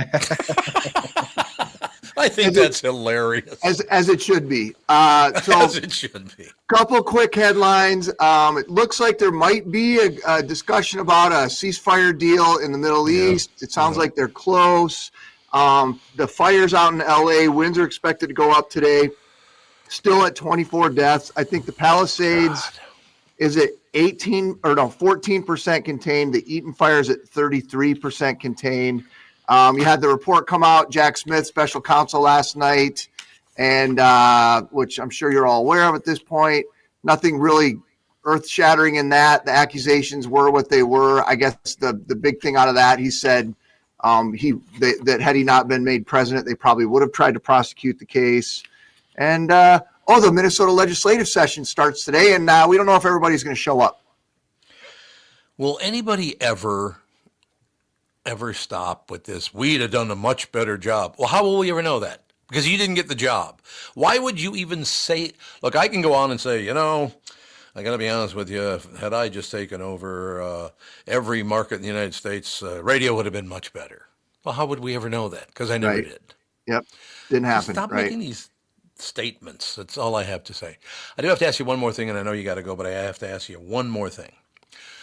I think that's hilarious. As it should be. So as it should be. Couple quick headlines. It looks like there might be a discussion about a ceasefire deal in the Middle East. It sounds like they're close. The fires out in LA, winds are expected to go up today. Still at 24 deaths. I think the Palisades is at 14% contained. The Eaton fire is at 33% contained. You had the report come out, Jack Smith, special counsel last night, and which I'm sure you're all aware of at this point. Nothing really earth-shattering in that. The accusations were what they were. I guess the big thing out of that, he said that had he not been made president, they probably would have tried to prosecute the case. And, the Minnesota legislative session starts today, and we don't know if everybody's going to show up. Will anybody ever stop with this? We'd have done a much better job. Well, how will we ever know that? Because you didn't get the job. Why would you even say, look, I can go on and say, I got to be honest with you, had I just taken over every market in the United States, radio would have been much better. Well, how would we ever know that? Because I never did. Yep. Didn't happen. Stop making these statements. That's all I have to say. I do have to ask you one more thing, and I know you got to go, but I have to ask you one more thing.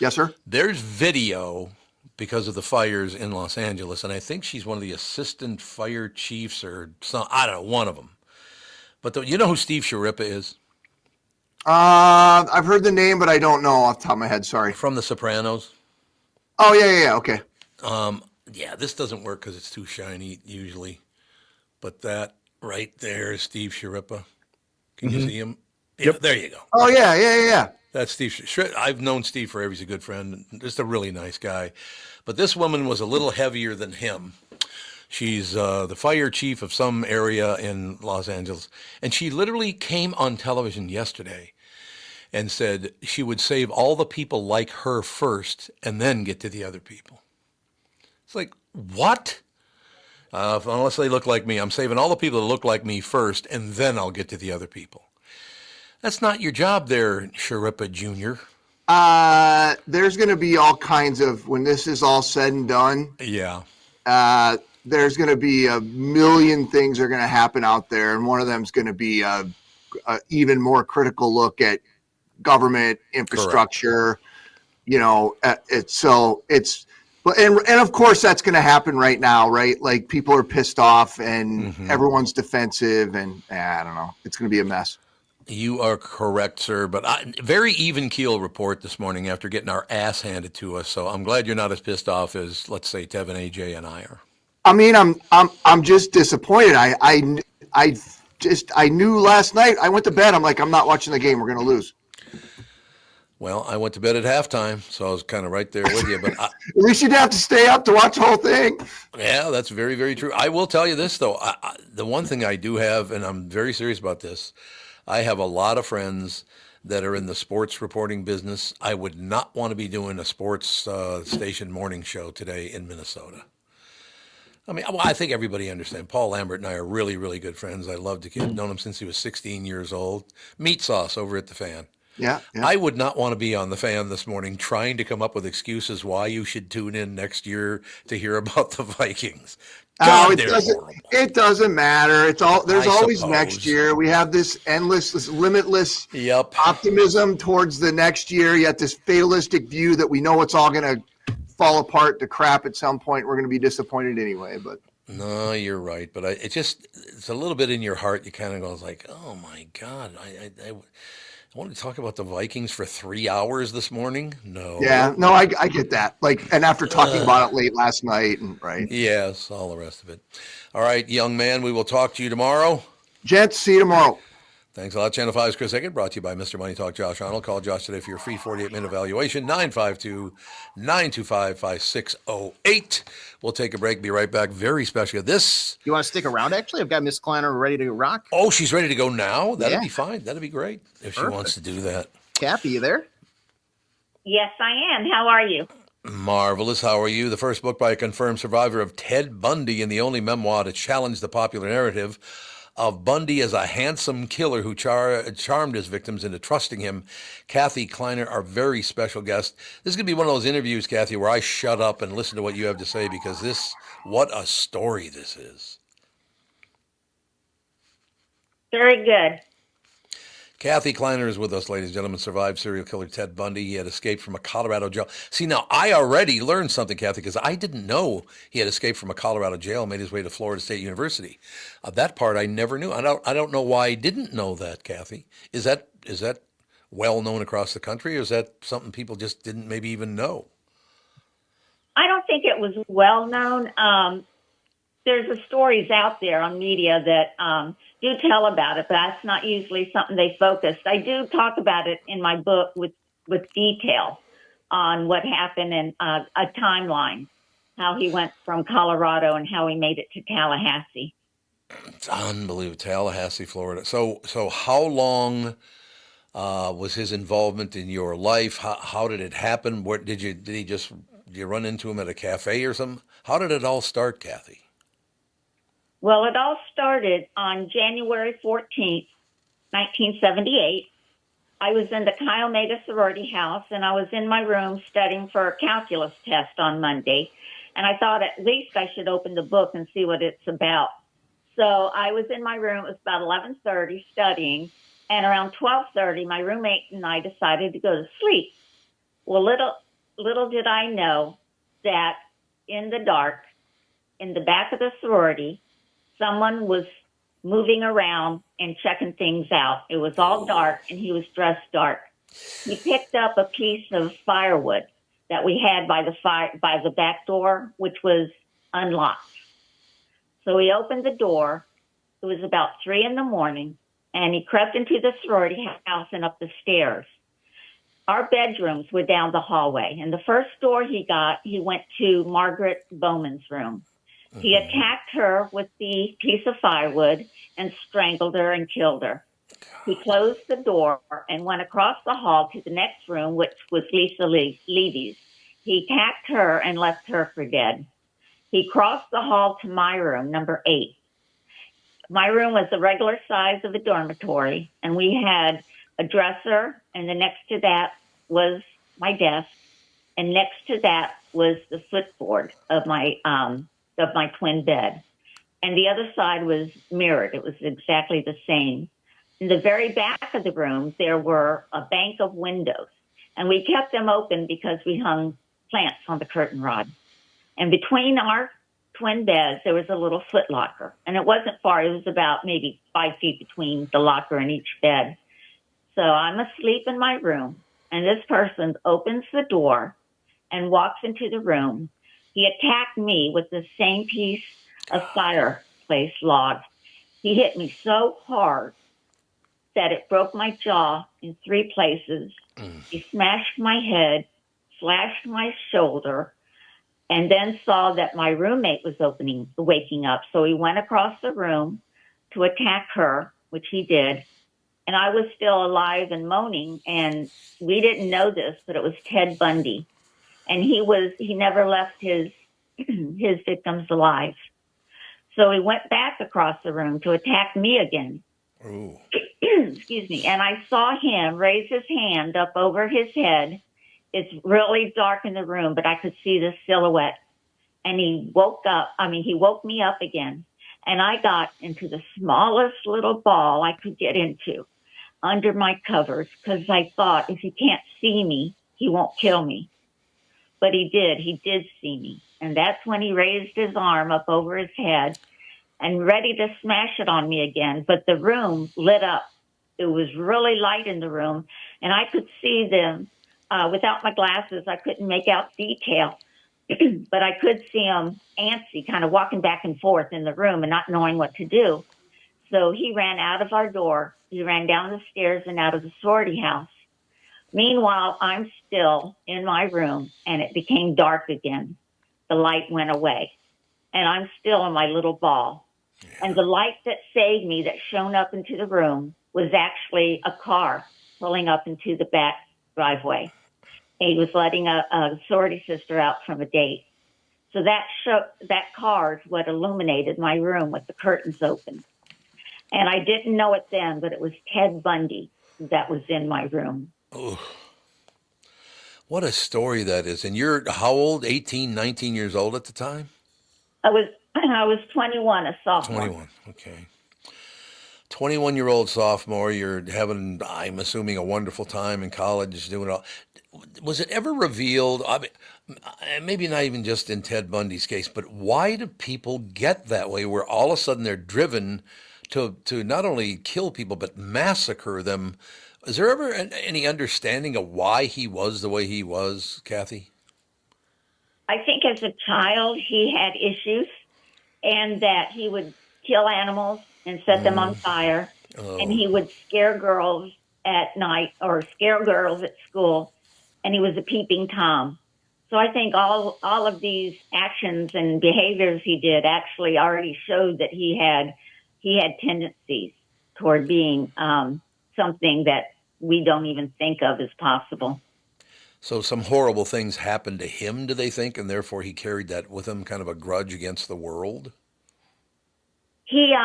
Yes, sir. There's video because of the fires in Los Angeles, and I think she's one of the assistant fire chiefs or some, I don't know, one of them. But you know who Steve Sharippa is? I've heard the name, but I don't know off the top of my head. Sorry. From The Sopranos. Oh, yeah. Okay. This doesn't work because it's too shiny usually. But that right there is Steve Sharippa. Can you see him? Yeah, yep. There you go. Oh, yeah. That's Steve. I've known Steve forever. He's a good friend, just a really nice guy. But this woman was a little heavier than him. She's the fire chief of some area in Los Angeles. And she literally came on television yesterday and said she would save all the people like her first and then get to the other people. It's like, what? Unless they look like me. I'm saving all the people that look like me first, and then I'll get to the other people. That's not your job there, Sharippa Jr. There's going to be all kinds of, when this is all said and done. Yeah. There's going to be a million things are going to happen out there, and one of them is going to be a even more critical look at government infrastructure. Correct. But of course that's going to happen right now, right? Like people are pissed off and everyone's defensive, and I don't know. It's going to be a mess. You are correct, sir. But very even keel report this morning after getting our ass handed to us. So I'm glad you're not as pissed off as, let's say, Tevin, AJ, and I are. I mean, I'm just disappointed. I knew last night. I went to bed. I'm like, I'm not watching the game. We're going to lose. Well, I went to bed at halftime, so I was kind of right there with you. But at least you'd have to stay up to watch the whole thing. Yeah, that's very, very true. I will tell you this, though. The one thing I do have, and I'm very serious about this, I have a lot of friends that are in the sports reporting business. I would not want to be doing a sports station morning show today in Minnesota. I mean, I think everybody understands. Paul Lambert and I are really, really good friends. I love the kid. Known him since he was 16 years old. Meat Sauce over at The Fan. Yeah. I would not want to be on The Fan this morning trying to come up with excuses why you should tune in next year to hear about the Vikings. God, it doesn't matter. There's always next year. We have this endless, this limitless optimism towards the next year, yet this fatalistic view that we know it's all going to fall apart to crap at some point. We're going to be disappointed anyway. But no, you're right. But it's a little bit in your heart. You kind of go like, oh my God, I want to talk about the Vikings for 3 hours this morning. No. Yeah, no, I get that. And after talking about it late last night, right? Yes, all the rest of it. All right, young man, we will talk to you tomorrow. Gents, see you tomorrow. Thanks a lot. Channel 5's Chris Egert, brought to you by Mr. Money Talk Josh Arnold. Call Josh today for your free 48-minute evaluation, 952-925-5608. We'll take a break. Be right back. Very special. You want to stick around, actually? I've got Miss Kleiner ready to rock. Oh, she's ready to go now? That'd be fine. That'd be great if she wants to do that. Cappy, you there? Yes, I am. How are you? Marvelous. How are you? The first book by a confirmed survivor of Ted Bundy and the only memoir to challenge the popular narrative. of Bundy as a handsome killer who charmed his victims into trusting him, Kathy Kleiner, our very special guest. This is going to be one of those interviews, Kathy, where I shut up and listen to what you have to say, because what a story this is. Very good. Kathy Kleiner is with us, ladies and gentlemen. Survived serial killer Ted Bundy. He had escaped from a Colorado jail. See, now I already learned something, Kathy, because I didn't know he had escaped from a Colorado jail and made his way to Florida State University. That part I never knew. I don't know why I didn't know that, Kathy. Is that well known across the country, or is that something people just didn't maybe even know? I don't think it was well known. There's stories out there on media that do tell about it, but that's not usually something they focus. I do talk about it in my book with detail on what happened and a timeline, how he went from Colorado and how he made it to Tallahassee. It's unbelievable. Tallahassee, Florida. So how long was his involvement in your life? How did it happen? Where did you run into him at a cafe or something? How did it all start, Kathy? Well, it all started on January 14th, 1978. I was in the Chi Omega sorority house, and I was in my room studying for a calculus test on Monday. And I thought at least I should open the book and see what it's about. So I was in my room. It was about 11:30 studying. And around 12:30, my roommate and I decided to go to sleep. Well, little did I know that in the dark, in the back of the sorority, someone was moving around and checking things out. It was all dark, and he was dressed dark. He picked up a piece of firewood that we had by the back door, which was unlocked. So he opened the door. It was about 3 a.m, and he crept into the sorority house and up the stairs. Our bedrooms were down the hallway, and the first door he went to Margaret Bowman's room. He attacked her with the piece of firewood and strangled her and killed her. He closed the door and went across the hall to the next room, which was Lisa Levy's. He attacked her and left her for dead. He crossed the hall to my room, number 8. My room was the regular size of a dormitory, and we had a dresser, and the next to that was my desk, and next to that was the footboard of my twin bed. And the other side was mirrored. It was exactly the same. In the very back of the room, there were a bank of windows, and we kept them open because we hung plants on the curtain rod. And between our twin beds, there was a little foot locker, and it wasn't far. It was about maybe 5 feet between the locker and each bed. So I'm asleep in my room, and this person opens the door and walks into the room. He attacked me with the same piece of fireplace log. He hit me so hard that it broke my jaw in 3 places. He smashed my head, slashed my shoulder, and then saw that my roommate was waking up. So he went across the room to attack her, which he did. And I was still alive and moaning, and we didn't know this, but it was Ted Bundy. And he never left his victims alive. So he went back across the room to attack me again. Ooh. Excuse me. And I saw him raise his hand up over his head. It's really dark in the room, but I could see the silhouette. And he woke me up again. And I got into the smallest little ball I could get into under my covers, because I thought, if he can't see me, he won't kill me. But he did. He did see me. And that's when he raised his arm up over his head and ready to smash it on me again. But the room lit up. It was really light in the room, and I could see them. Without my glasses, I couldn't make out detail. But I could see him antsy, kind of walking back and forth in the room and not knowing what to do. So he ran out of our door. He ran down the stairs and out of the sorority house. Meanwhile, I'm still in my room, and it became dark again. The light went away, and I'm still in my little ball. Yeah. And the light that saved me, that shone up into the room, was actually a car pulling up into the back driveway. He was letting a sorority sister out from a date. So that car is what illuminated my room with the curtains open. And I didn't know it then, but it was Ted Bundy that was in my room. Oh, what a story that is. And you're how old? 18, 19 years old at the time? I was 21, a sophomore. 21, okay. 21-year-old sophomore, you're having, I'm assuming, a wonderful time in college doing it all. Was it ever revealed, I mean, maybe not even just in Ted Bundy's case, but why do people get that way where all of a sudden they're driven to not only kill people, but massacre them? Is there ever any understanding of why he was the way he was, Kathy? I think as a child, he had issues and that he would kill animals and set them on fire. Oh. And he would scare girls at night or scare girls at school. And he was a peeping Tom. So I think all of these actions and behaviors he did actually already showed that he had tendencies toward being something that we don't even think of as possible. So some horrible things happened to him, do they think, and therefore he carried that with him, kind of a grudge against the world? He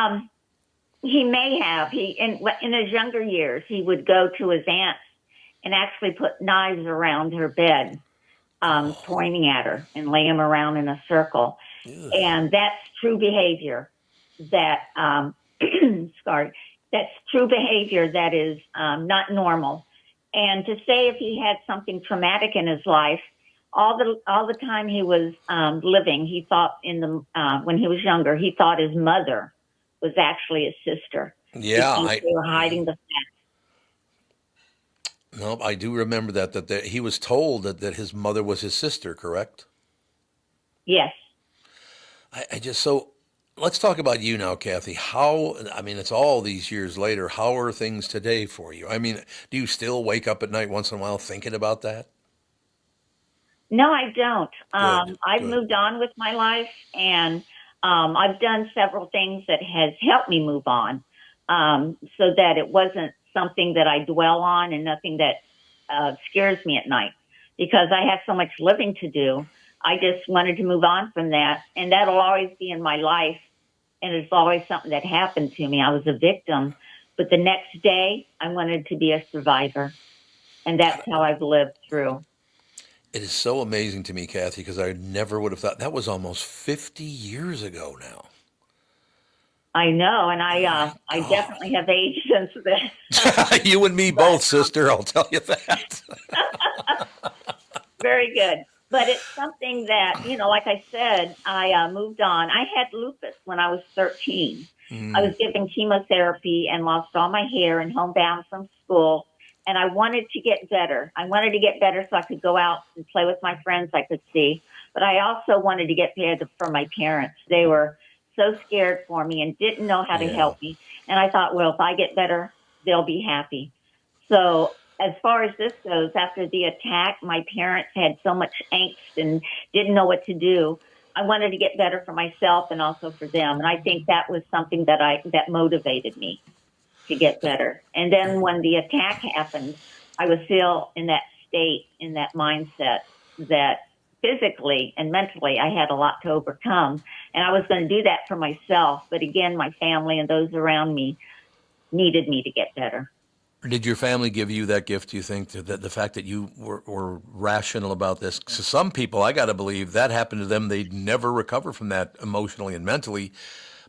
may have. In his younger years, he would go to his aunt's and actually put knives around her bed, pointing at her, and lay them around in a circle. Ugh. And that's true behavior. That's true behavior that is not normal. And to say if he had something traumatic in his life, all the time he was living, he thought when he was younger, he thought his mother was actually his sister. Yeah, they were hiding the fact. No, I do remember that he was told that his mother was his sister, correct? Yes. So let's talk about you now, Kathy. It's all these years later. How are things today for you? I mean, do you still wake up at night once in a while thinking about that? No, I don't. I've moved on with my life, and I've done several things that has helped me move on, so that it wasn't something that I dwell on and nothing that scares me at night, because I have so much living to do. I just wanted to move on from that, and that'll always be in my life, and it's always something that happened to me. I was a victim, but the next day I wanted to be a survivor, and that's how I've lived through. It is so amazing to me, Kathy, because I never would have thought that was almost 50 years ago now. I know, and I definitely have aged since then. You and me both, sister, I'll tell you that. Very good. But it's something that, like I said, I moved on. I had lupus when I was 13. I was given chemotherapy and lost all my hair and homebound from school. And I wanted to get better. I wanted to get better so I could go out and play with my friends I could see. But I also wanted to get better for my parents. They were so scared for me and didn't know how to help me. And I thought, well, if I get better, they'll be happy. So as far as this goes, after the attack, my parents had so much angst and didn't know what to do. I wanted to get better for myself and also for them. And I think that was something that motivated me to get better. And then when the attack happened, I was still in that state, in that mindset that physically and mentally I had a lot to overcome. And I was going to do that for myself. But again, my family and those around me needed me to get better. Did your family give you that gift, do you think, that the fact that you were rational about this? So some people, I got to believe, that happened to them, they'd never recover from that emotionally and mentally.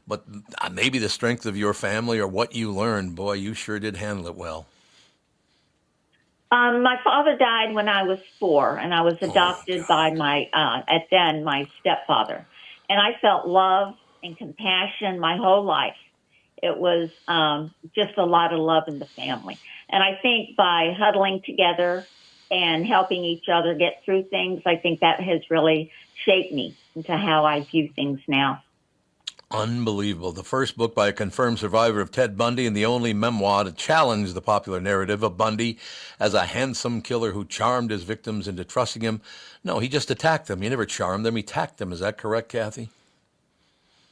But maybe the strength of your family or what you learned, boy, you sure did handle it well. My father died when I was 4, and I was adopted by my stepfather. And I felt love and compassion my whole life. It was just a lot of love in the family. And I think by huddling together and helping each other get through things, I think that has really shaped me into how I view things now. Unbelievable. The first book by a confirmed survivor of Ted Bundy and the only memoir to challenge the popular narrative of Bundy as a handsome killer who charmed his victims into trusting him. No, he just attacked them. He never charmed them. He attacked them. Is that correct, Kathy?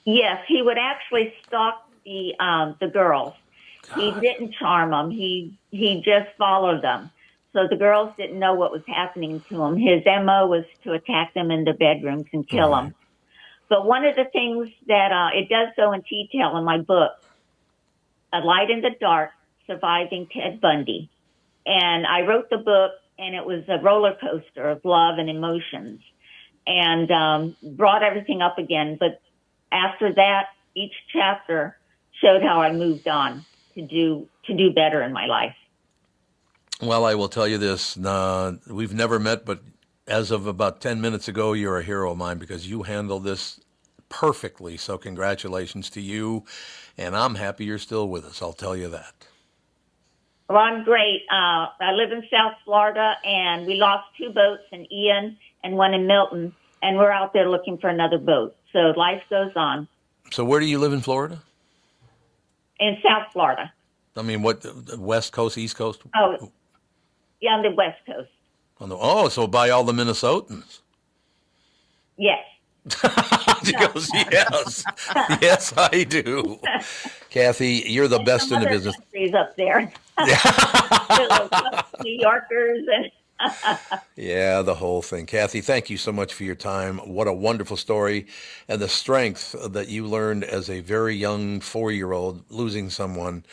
Yes, he would actually stalk the girls. God. He didn't charm them. He just followed them. So the girls didn't know what was happening to him. His MO was to attack them in the bedrooms and kill them. But one of the things that it does go in detail in my book A Light in the Dark, Surviving Ted Bundy. And I wrote the book, and it was a roller coaster of love and emotions, and brought everything up again. But after that, each chapter showed how I moved on to do better in my life. Well, I will tell you this. We've never met, but as of about 10 minutes ago, you're a hero of mine because you handled this perfectly. So congratulations to you. And I'm happy you're still with us. I'll tell you that. Well, I'm great. I live in South Florida, and we lost 2 boats in Ian and one in Milton, and we're out there looking for another boat. So life goes on. So where do you live in Florida? In South Florida. I mean, what, the West Coast, East Coast? Oh, yeah, on the West Coast. So by all the Minnesotans. Yes. She goes, yes. Yes, I do. Kathy, you're the best in the business. Up there. New Yorkers and yeah, the whole thing. Kathy, thank you so much for your time. What a wonderful story, and the strength that you learned as a very young 4-year-old losing someone.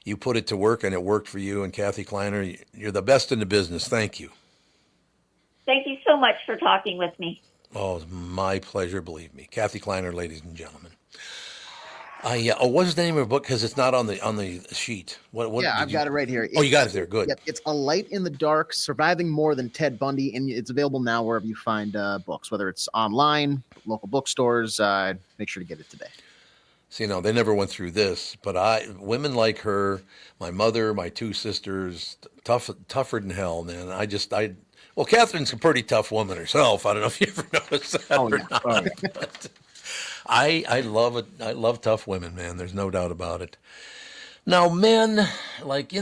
You put it to work, and it worked for you. And Kathy Kleiner, you're the best in the business. Thank you. Thank you so much for talking with me. Oh, it's my pleasure, believe me. Kathy Kleiner, ladies and gentlemen. What's the name of her book? Because it's not on the sheet. What Yeah, I've got it right here. Oh, you got it there. Good. Yep, it's A Light in the Dark, Surviving More Than Ted Bundy, and it's available now wherever you find books, whether it's online, local bookstores. Make sure to get it today. See, they never went through this, but women like her, my mother, my 2 sisters, tougher than hell, man. Well, Catherine's a pretty tough woman herself. I don't know if you ever noticed that or not. Oh, yeah. But I love it. I love tough women, man. There's no doubt about it. Now, men, like,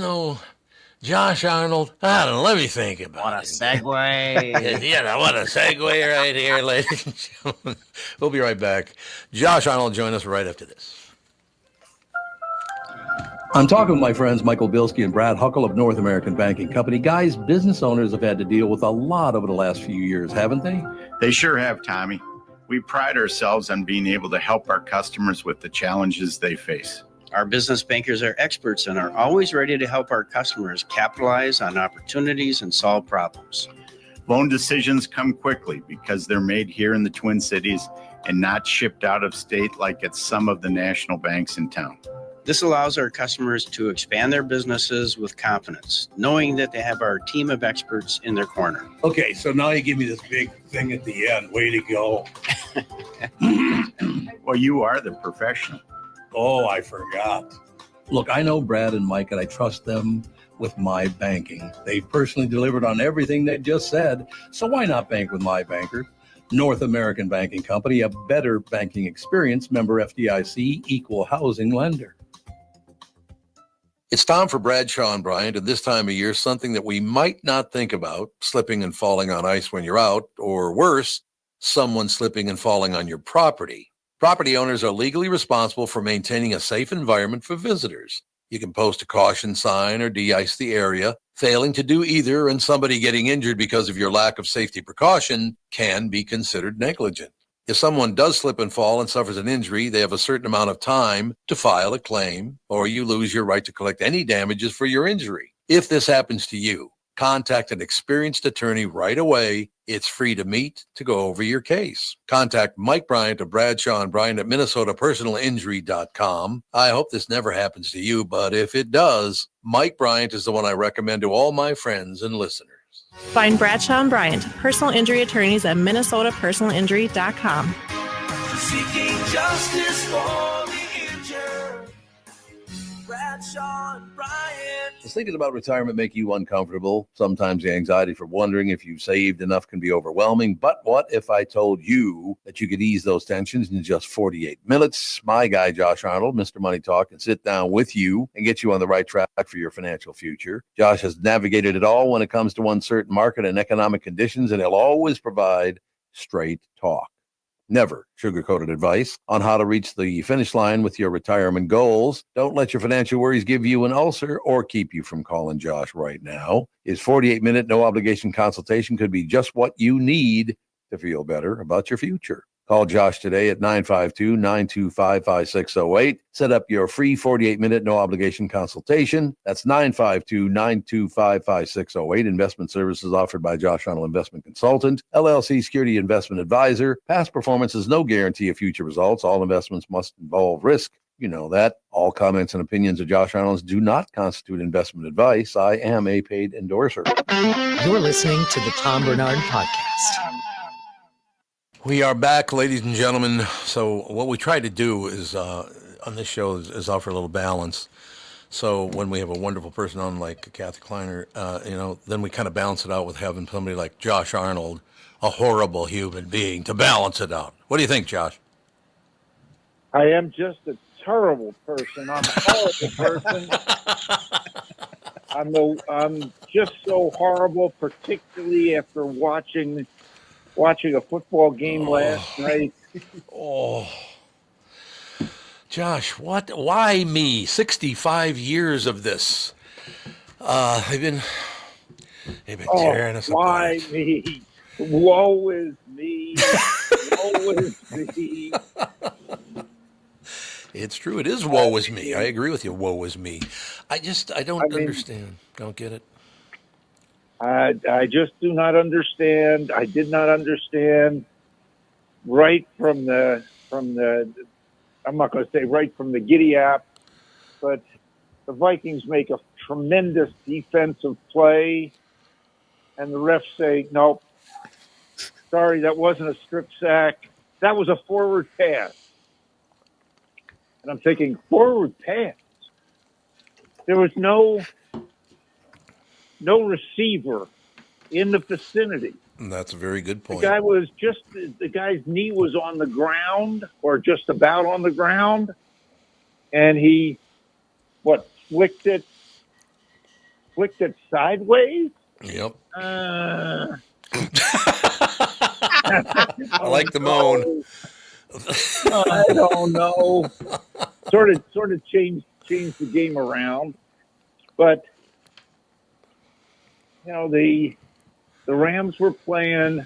Josh Arnold, I don't know, let me think about it. What a segue. What a segue right here, ladies and gentlemen. We'll be right back. Josh Arnold will join us right after this. I'm talking with my friends Michael Bilski and Brad Huckle of North American Banking Company. Guys, business owners have had to deal with a lot over the last few years, haven't they? They sure have, Tommy. We pride ourselves on being able to help our customers with the challenges they face. Our business bankers are experts and are always ready to help our customers capitalize on opportunities and solve problems. Loan decisions come quickly because they're made here in the Twin Cities and not shipped out of state like at some of the national banks in town. This allows our customers to expand their businesses with confidence, knowing that they have our team of experts in their corner. Okay, so now you give me this big thing at the end. Way to go. Well, you are the professional. Oh, I forgot. Look, I know Brad and Mike, and I trust them with my banking. They've personally delivered on everything they just said, so why not bank with my banker? North American Banking Company, a better banking experience, member FDIC, equal housing lender. It's time for Bradshaw and Bryant, and this time of year, something that we might not think about, slipping and falling on ice when you're out, or worse, someone slipping and falling on your property. Property owners are legally responsible for maintaining a safe environment for visitors. You can post a caution sign or de-ice the area. Failing to do either and somebody getting injured because of your lack of safety precaution can be considered negligent. If someone does slip and fall and suffers an injury, they have a certain amount of time to file a claim, or you lose your right to collect any damages for your injury. If this happens to you, contact an experienced attorney right away. It's free to meet to go over your case. Contact Mike Bryant of Bradshaw and Bryant at MinnesotaPersonalInjury.com. I hope this never happens to you, but if it does, Mike Bryant is the one I recommend to all my friends and listeners. Find Bradshaw and Bryant, personal injury attorneys at MinnesotaPersonalInjury.com. Seeking justice for the injured. Bradshaw and Bryant. Does thinking about retirement make you uncomfortable? Sometimes the anxiety for wondering if you've saved enough can be overwhelming. But what if I told you that you could ease those tensions in just 48 minutes? My guy, Josh Arnold, Mr. Money Talk, can sit down with you and get you on the right track for your financial future. Josh has navigated it all when it comes to uncertain market and economic conditions, and he'll always provide straight talk. Never sugar-coated advice on how to reach the finish line with your retirement goals. Don't let your financial worries give you an ulcer or keep you from calling Josh right now. His 48-minute no-obligation consultation could be just what you need to feel better about your future. Call Josh today at 952-925-5608. Set up your free 48-minute no-obligation consultation. That's 952-925-5608. Investment services offered by Josh Arnold Investment Consultant, LLC Security Investment Advisor. Past performance is no guarantee of future results. All investments must involve risk. You know that. All comments and opinions of Josh Arnold's do not constitute investment advice. I am a paid endorser. You're listening to the Tom Barnard Podcast. We are back, ladies and gentlemen. So what we try to do is on this show is offer a little balance. So when we have a wonderful person on like Kathy Kleiner, then we kind of balance it out with having somebody like Josh Arnold, a horrible human being, to balance it out. What do you think, Josh? I am just a terrible person. I'm a horrible person. I'm just so horrible, particularly after watching a football game last night. Oh, Josh, what? Why me? 65 years of this. They've been tearing us apart. Why me? Woe is me. Woe is me. It's true. It is woe is me. I agree with you. Woe is me. I don't understand. Don't get it. I just do not understand. I did not understand right from the I'm not going to say right from the giddy up, but the Vikings make a tremendous defensive play, and the refs say, nope, sorry, that wasn't a strip sack. That was a forward pass. And I'm thinking, forward pass? There was no receiver in the vicinity. That's a very good point. The guy's knee was on the ground or just about on the ground. And he, flicked it sideways? Yep. I like the moan. I don't know. Sort of changed the game around. But the Rams were playing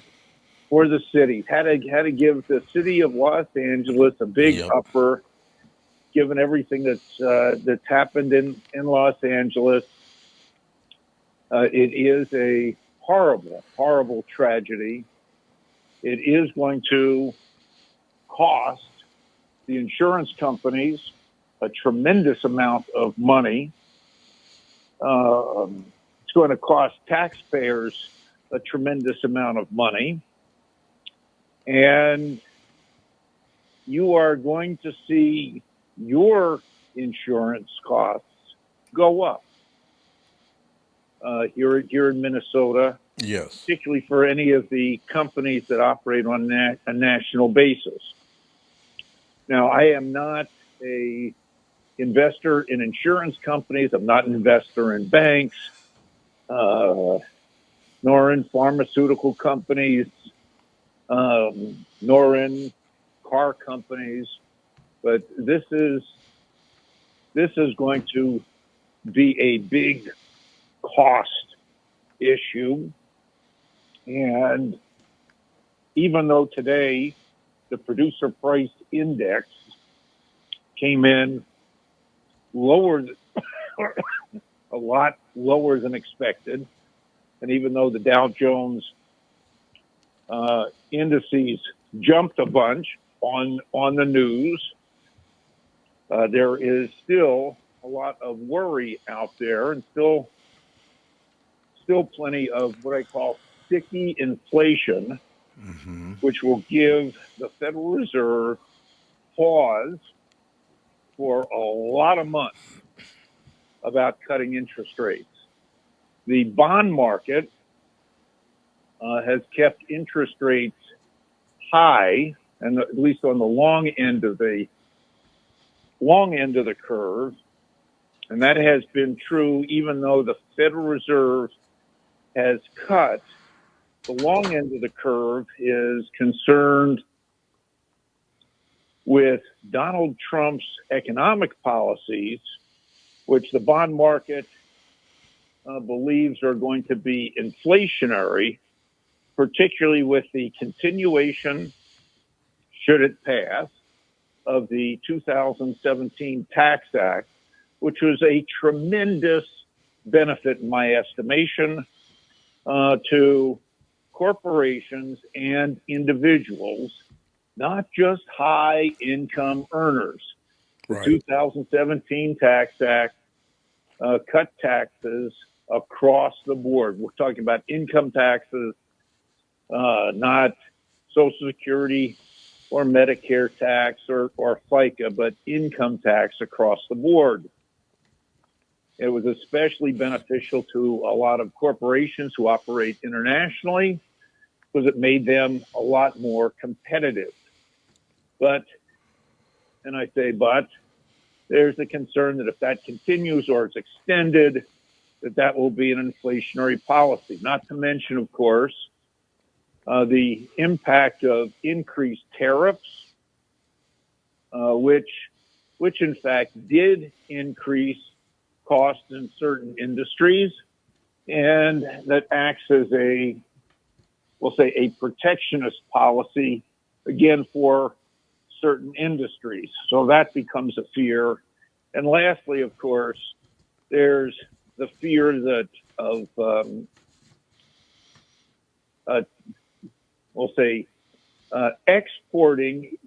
for the city. Had to give the city of Los Angeles a big upper, given everything that's happened in Los Angeles. It is a horrible, horrible tragedy. It is going to cost the insurance companies a tremendous amount of money. It's going to cost taxpayers a tremendous amount of money. And you are going to see your insurance costs go up here in Minnesota. Yes. Particularly for any of the companies that operate on a national basis. Now, I am not a investor in insurance companies. I'm not an investor in banks, nor in pharmaceutical companies, nor in car companies. But this is going to be a big cost issue. And even though today the producer price index came in lower, a lot lower than expected, and even though the Dow Jones indices jumped a bunch on the news, there is still a lot of worry out there, and still plenty of what I call sticky inflation, which will give the Federal Reserve pause for a lot of months about cutting interest rates. The bond market has kept interest rates high, and at least on the long end of the curve, and that has been true even though the Federal Reserve has cut. The long end of the curve is concerned with Donald Trump's economic policies, which the bond market believes are going to be inflationary, particularly with the continuation should it pass, of the 2017 Tax Act, which was a tremendous benefit, in my estimation, to corporations and individuals, not just high income earners. The 2017 Tax Act cut taxes across the board. We're talking about income taxes, not Social Security or Medicare tax or FICA, but income tax across the board. It was especially beneficial to a lot of corporations who operate internationally because it made them a lot more competitive. But, and I say but, there's the concern that if that continues or it's extended, that will be an inflationary policy. Not to mention, of course, the impact of increased tariffs, which in fact did increase costs in certain industries, and that acts as we'll say a protectionist policy, again, for certain industries. So that becomes a fear. And lastly, of course, there's the fear that we'll say, exporting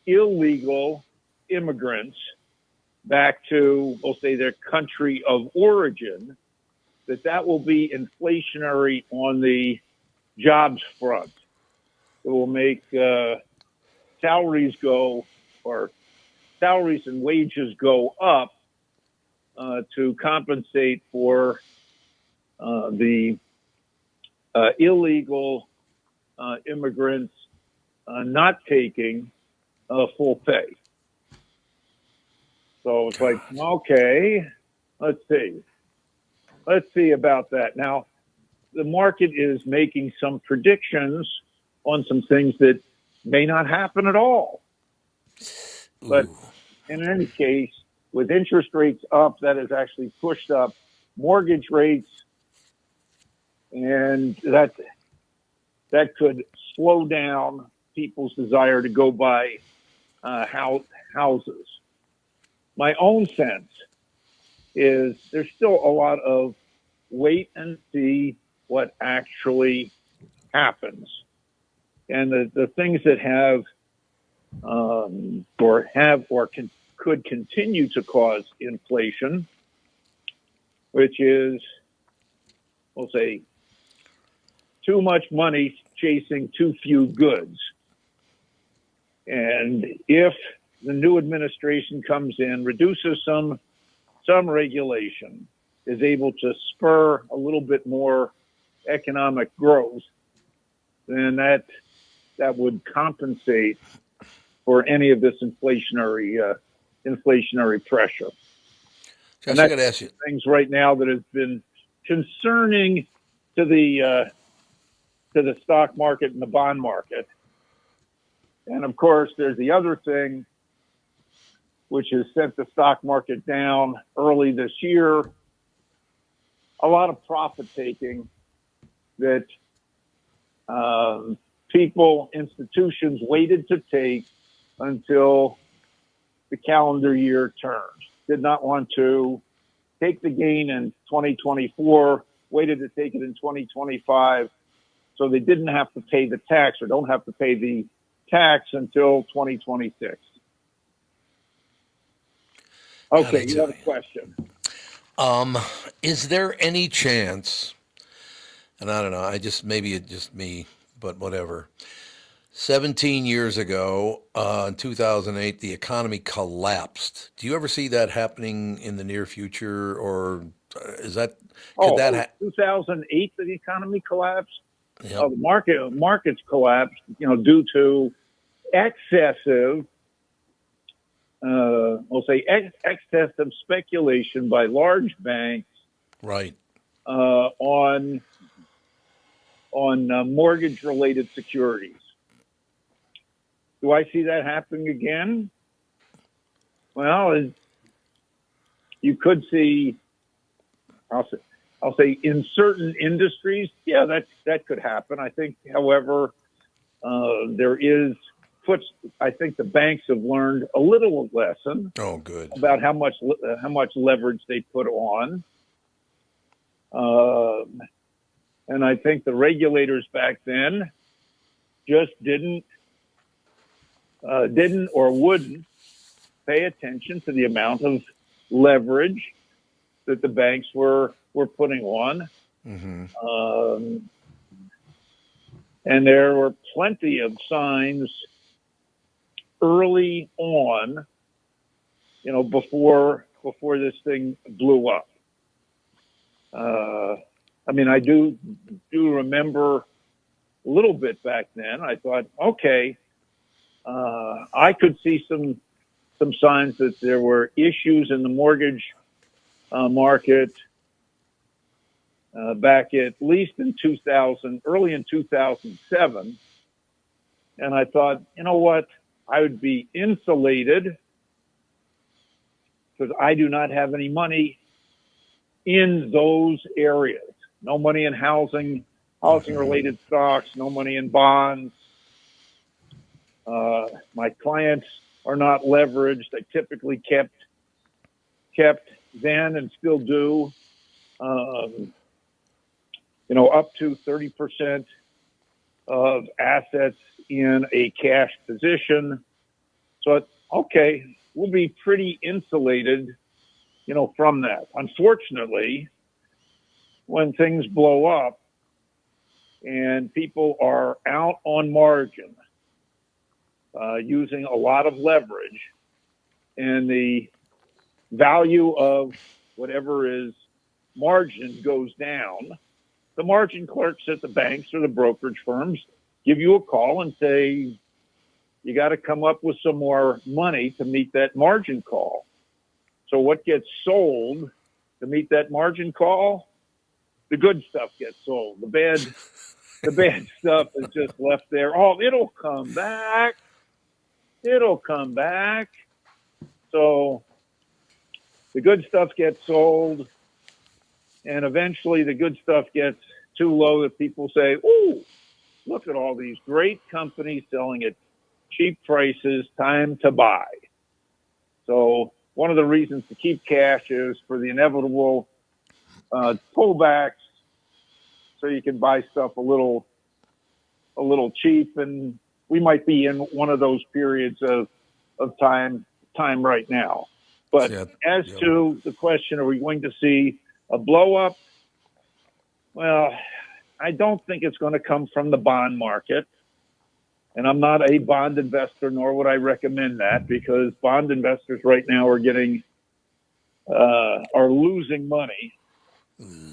illegal immigrants back to, we'll say, their country of origin, that will be inflationary on the jobs front. It will make salaries and wages go up to compensate for the illegal immigrants not taking full pay. So it's like, okay, let's see about that. Now, the market is making some predictions on some things that may not happen at all. But in any case, with interest rates up, that has actually pushed up mortgage rates, and that could slow down people's desire to go buy houses. My own sense is there's still a lot of wait and see what actually happens. And the things that could continue to cause inflation, which is, we'll say, too much money chasing too few goods. And if the new administration comes in, reduces some regulation, is able to spur a little bit more economic growth, then that would compensate for any of this inflationary pressure. Josh, and I got to ask you things right now that has been concerning to the stock market and the bond market. And of course, there's the other thing, which has sent the stock market down early this year. A lot of profit taking that institutions waited to take until the calendar year turned. Did not want to take the gain in 2024, waited to take it in 2025, so they didn't have to pay the tax or don't have to pay the tax until 2026. Okay, you have a question. Is there any chance, and I don't know, maybe it's just me, but whatever. 17 years ago, in 2008, the economy collapsed. Do you ever see that happening in the near future, or is that, 2008, the economy collapsed? Yep. The markets collapsed, due to excessive, excessive speculation by large banks, right, on mortgage-related securities. Do I see that happening again? Well, you could see. I'll say in certain industries, yeah, that could happen. I think, however, there is I think the banks have learned a little lesson. Oh, good. About how much leverage they put on. And I think the regulators back then just didn't or wouldn't pay attention to the amount of leverage that the banks were putting on. Mm-hmm. And there were plenty of signs early on, before this thing blew up. I mean, I do remember a little bit back then. I thought, okay, I could see some signs that there were issues in the mortgage market back at least in early in 2007. And I thought, you know what? I would be insulated because I do not have any money in those areas. No money in housing-related stocks, no money in bonds. My clients are not leveraged. I typically kept then and still do, up to 30% of assets in a cash position. So, okay, we'll be pretty insulated, from that. Unfortunately, when things blow up and people are out on margin, using a lot of leverage, and the value of whatever is margin goes down, the margin clerks at the banks or the brokerage firms give you a call and say, you got to come up with some more money to meet that margin call. So what gets sold to meet that margin call? The good stuff gets sold. The bad stuff is just left there. Oh, it'll come back. It'll come back. So the good stuff gets sold, and eventually the good stuff gets too low that people say, ooh, look at all these great companies selling at cheap prices, time to buy. So one of the reasons to keep cash is for the inevitable pullbacks, so you can buy stuff a little cheap. And we might be in one of those periods of time right now. But as to the question, are we going to see a blow up? Well, I don't think it's going to come from the bond market. And I'm not a bond investor, nor would I recommend that, because bond investors right now are losing money.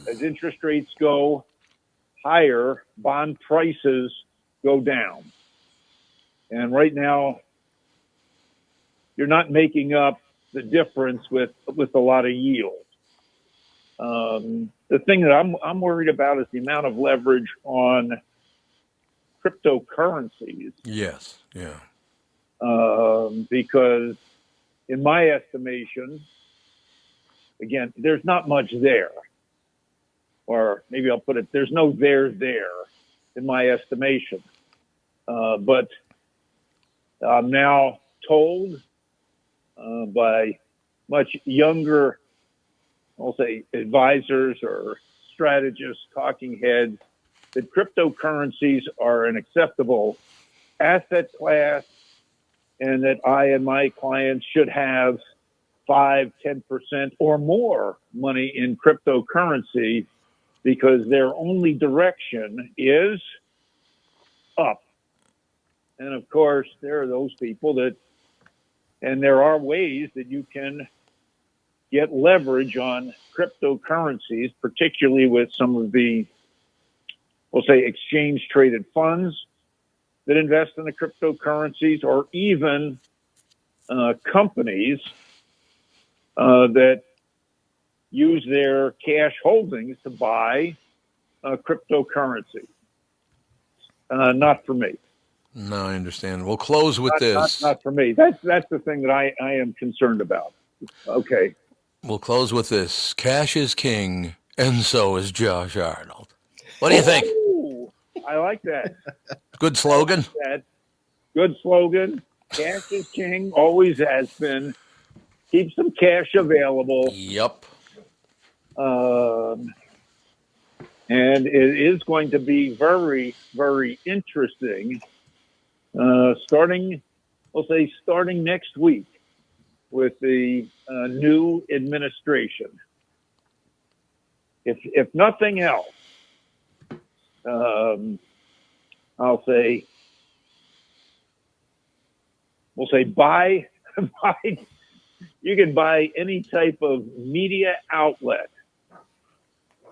As interest rates go higher, bond prices go down. And right now, you're not making up the difference with a lot of yield. The thing that I'm worried about is the amount of leverage on cryptocurrencies. Yes, yeah. Because in my estimation, again, there's not much there. Or maybe I'll put it, there's no there in my estimation. But I'm now told by much younger, I'll say, advisors or strategists, talking heads, that cryptocurrencies are an acceptable asset class, and that I and my clients should have 5-10% or more money in cryptocurrency, because their only direction is up. And of course, there are those people and there are ways that you can get leverage on cryptocurrencies, particularly with some of the, we'll say, exchange traded funds that invest in the cryptocurrencies, or even companies that use their cash holdings to buy cryptocurrency. Not for me. No, I understand. We'll close with this. Not for me. That's the thing that I am concerned about. Okay. We'll close with this. Cash is king, and so is Josh Arnold. What do you think? Ooh, I like that. Good slogan. Good slogan. Cash is king, always has been. Keep some cash available. Yep. And it is going to be very, very interesting. Starting next week with the new administration. If nothing else, we'll say buy. You can buy any type of media outlet,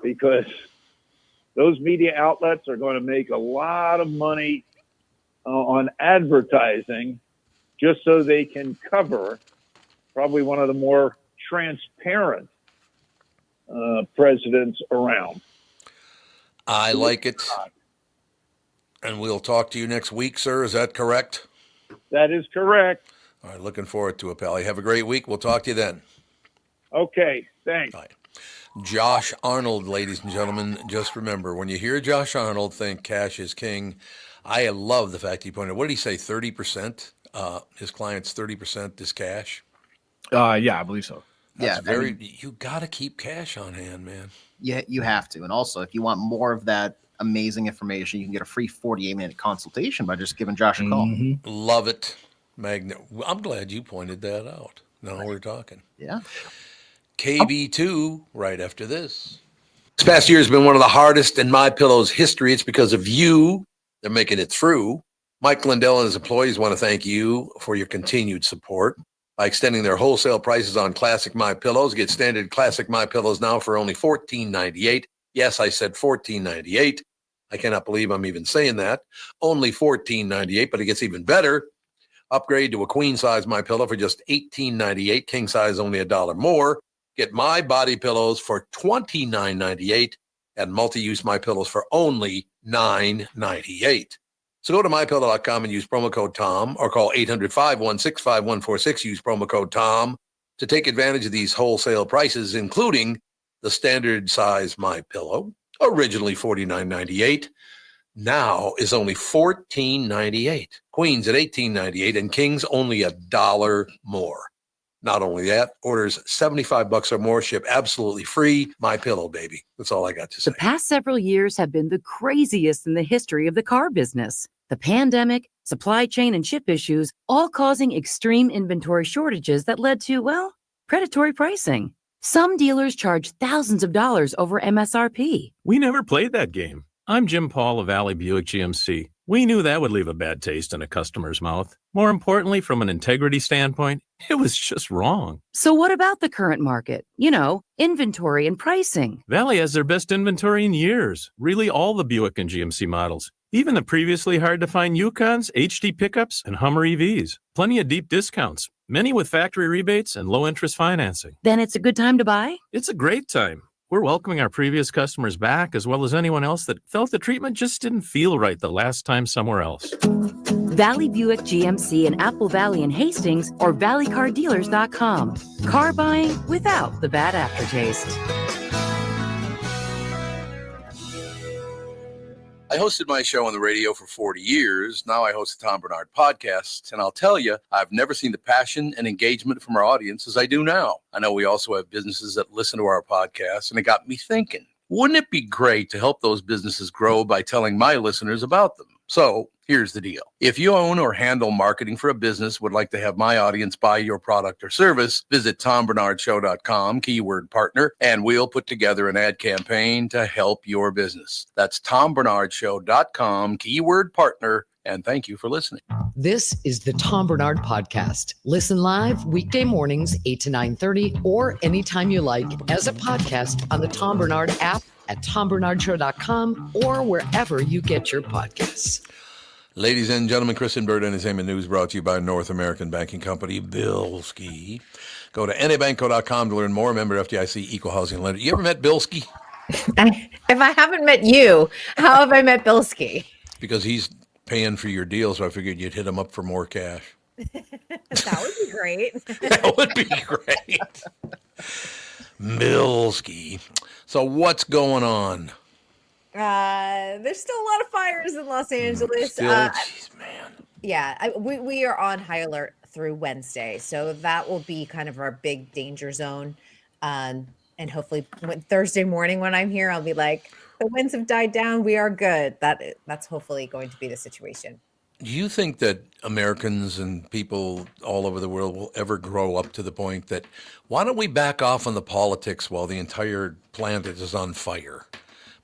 because those media outlets are going to make a lot of money on advertising just so they can cover probably one of the more transparent presidents around. I like it. And we'll talk to you next week, sir. Is that correct? That is correct. All right, looking forward to it, pal. You have a great week. We'll talk to you then. Okay, thanks. Bye. Josh Arnold, ladies and gentlemen. Just remember, when you hear Josh Arnold, think cash is king. I love the fact he pointed out, what did he say, 30%? His clients, 30% is cash? Yeah, I believe so. That's you got to keep cash on hand, man. Yeah, you have to. And also, if you want more of that amazing information, you can get a free 48-minute consultation by just giving Josh a call. Mm-hmm. Love it. I'm glad you pointed that out. Now we're talking. Yeah. KB2 right after this. This past year has been one of the hardest in MyPillow's history. It's because of you. They're making it through. Mike Lindell and his employees want to thank you for your continued support by extending their wholesale prices on classic MyPillows. Get standard classic MyPillows now for only $14.98. Yes, I said $14.98. I cannot believe I'm even saying that. Only $14.98, but it gets even better. Upgrade to a queen size MyPillow for just $18.98. King size only $1 more. Get My Body Pillows for $29.98 and multi-use MyPillows for only $9.98. So go to MyPillow.com and use promo code TOM, or call 800-516-5146. Use promo code TOM to take advantage of these wholesale prices, including the standard size MyPillow, originally $49.98. Now is only $14.98. Queens at $18.98 and Kings only $1 more. Not only that, orders $75 or more ship absolutely free. MyPillow, baby. That's all I got to say. The past several years have been the craziest in the history of the car business. The pandemic, supply chain, and chip issues all causing extreme inventory shortages that led to, well, predatory pricing. Some dealers charge thousands of dollars over MSRP. We never played that game. I'm Jim Paul of Valley Buick GMC. We knew that would leave a bad taste in a customer's mouth. More importantly, from an integrity standpoint, it was just wrong. So what about the current market? You know, inventory and pricing. Valley has their best inventory in years. Really all the Buick and GMC models. Even the previously hard-to-find Yukons, HD pickups, and Hummer EVs. Plenty of deep discounts. Many with factory rebates and low-interest financing. Then it's a good time to buy? It's a great time. We're welcoming our previous customers back, as well as anyone else that felt the treatment just didn't feel right the last time somewhere else. Valley Buick GMC in Apple Valley and Hastings, or valleycardealers.com. Car buying without the bad aftertaste. I hosted my show on the radio for 40 years. Now I host the Tom Barnard Podcast. And I'll tell you, I've never seen the passion and engagement from our audience as I do now. I know we also have businesses that listen to our podcast, and it got me thinking, wouldn't it be great to help those businesses grow by telling my listeners about them? So here's the deal. If you own or handle marketing for a business, would like to have my audience buy your product or service, visit TomBarnardShow.com, keyword partner, and we'll put together an ad campaign to help your business. That's TomBarnardShow.com, keyword partner, and thank you for listening. This is the Tom Barnard Podcast. Listen live weekday mornings, 8 to 9:30, or anytime you like as a podcast on the Tom Barnard app, at TomBarnardShow.com, or wherever you get your podcasts. Ladies and gentlemen, Chris and Bird Entertainment News brought to you by North American Banking Company, Bilski. Go to NABanco.com to learn more. Member FDIC, Equal Housing Lender. You ever met Bilski? If I haven't met you, how have I met Bilski? Because he's paying for your deal, so I figured you'd hit him up for more cash. That would be great. That would be great. Bilski. So what's going on? There's still a lot of fires in Los Angeles. Geez, man. Yeah, we are on high alert through Wednesday, so that will be kind of our big danger zone. And hopefully, when Thursday morning when I'm here, I'll be like, the winds have died down. We are good. That's hopefully going to be the situation. Do you think that Americans and people all over the world will ever grow up to the point that why don't we back off on the politics while the entire planet is on fire?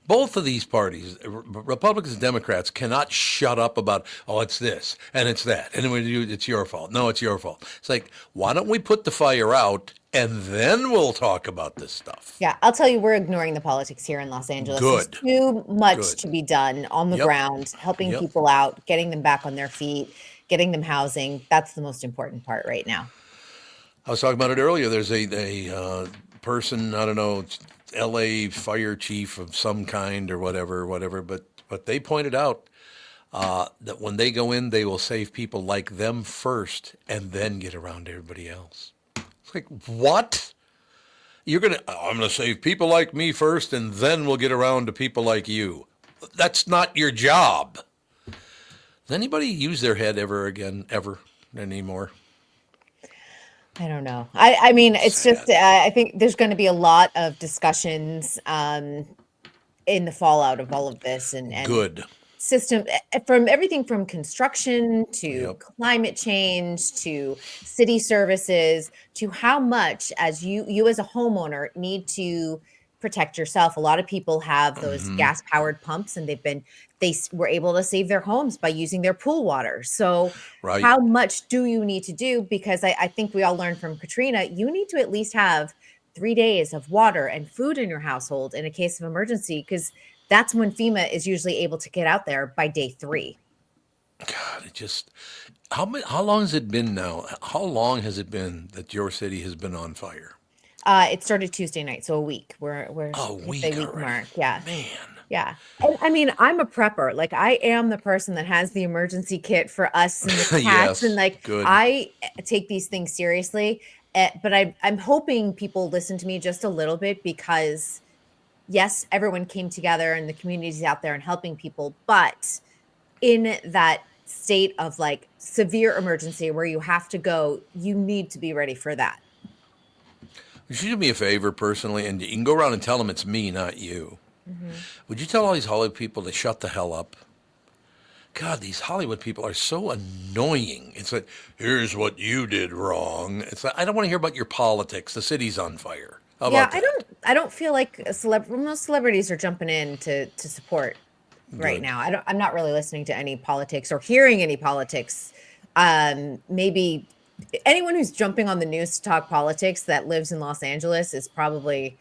Both of these parties, Republicans and Democrats, cannot shut up about, oh, it's this and it's that. And when you, it's your fault. No, it's your fault. It's like, why don't we put the fire out and then we'll talk about this stuff? Yeah, I'll tell you, we're ignoring the politics here in Los Angeles. Good. There's too much Good. to be done on the ground, helping people out, getting them back on their feet, getting them housing. That's the most important part right now. I was talking about it earlier. There's a person, I don't know, LA fire chief of some kind or whatever, but they pointed out that when they go in, they will save people like them first and then get around to everybody else. It's like, what? I'm going to save people like me first and then we'll get around to people like you. That's not your job. Does anybody use their head ever anymore? I don't know. I mean, it's just, I think there's going to be a lot of discussions in the fallout of all of this and good system, from everything from construction to climate change to city services to how much as you as a homeowner need to protect yourself. A lot of people have those gas powered pumps and they were able to save their homes by using their pool water. So how much do you need to do? Because I think we all learned from Katrina, you need to at least have 3 days of water and food in your household in a case of emergency, because that's when FEMA is usually able to get out there by day 3. God, it just, how long has it been now? How long has it been that your city has been on fire? It started Tuesday night, so a week. We're a week mark. Yeah. Man. Yeah. And I mean, I'm a prepper. Like, I am the person that has the emergency kit for us and the cats. And like, good. I take these things seriously. But I'm hoping people listen to me just a little bit, because yes, everyone came together and the community's out there and helping people. But in that state of like severe emergency where you have to go, you need to be ready for that. You should do me a favor personally, and you can go around and tell them it's me, not you. Mm-hmm. Would you tell all these Hollywood people to shut the hell up? God, these Hollywood people are so annoying. It's like, here's what you did wrong. It's like, I don't want to hear about your politics. The city's on fire. How about that? I don't feel like most celebrities are jumping in to support right now. I'm not really listening to any politics or hearing any politics. Maybe anyone who's jumping on the news to talk politics that lives in Los Angeles is probably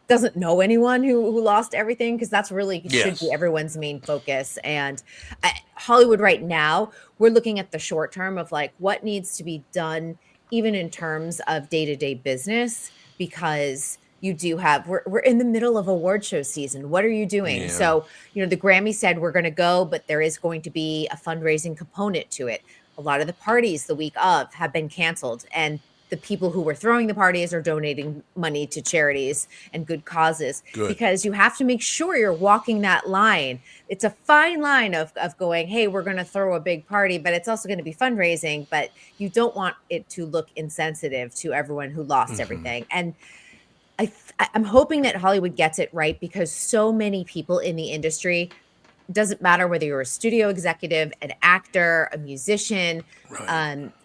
doesn't know anyone who lost everything, because that's really should be everyone's main focus. And Hollywood right now, we're looking at the short term of like what needs to be done, even in terms of day-to-day business, because you do have, we're in the middle of award show season. What are you doing? Yeah. So, the Grammy said we're going to go, but there is going to be a fundraising component to it. A lot of the parties the week of have been canceled, and the people who were throwing the parties are donating money to charities and good causes. Good. Because you have to make sure you're walking that line. It's a fine line of going, hey, we're going to throw a big party, but it's also going to be fundraising, but you don't want it to look insensitive to everyone who lost everything. And I'm hoping that Hollywood gets it right, because so many people in the industry, doesn't matter whether you're a studio executive, an actor, a musician,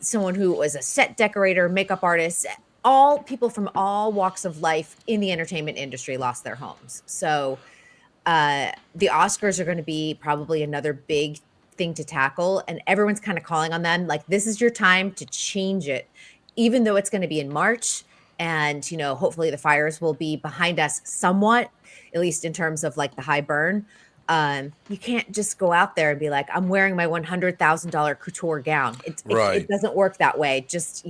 someone who was a set decorator, makeup artist, all people from all walks of life in the entertainment industry lost their homes. So the Oscars are going to be probably another big thing to tackle. And everyone's kind of calling on them. Like, this is your time to change it, even though it's going to be in March. And, hopefully the fires will be behind us somewhat, at least in terms of like the high burn. You can't just go out there and be like, I'm wearing my $100,000 couture gown. It doesn't work that way. Just,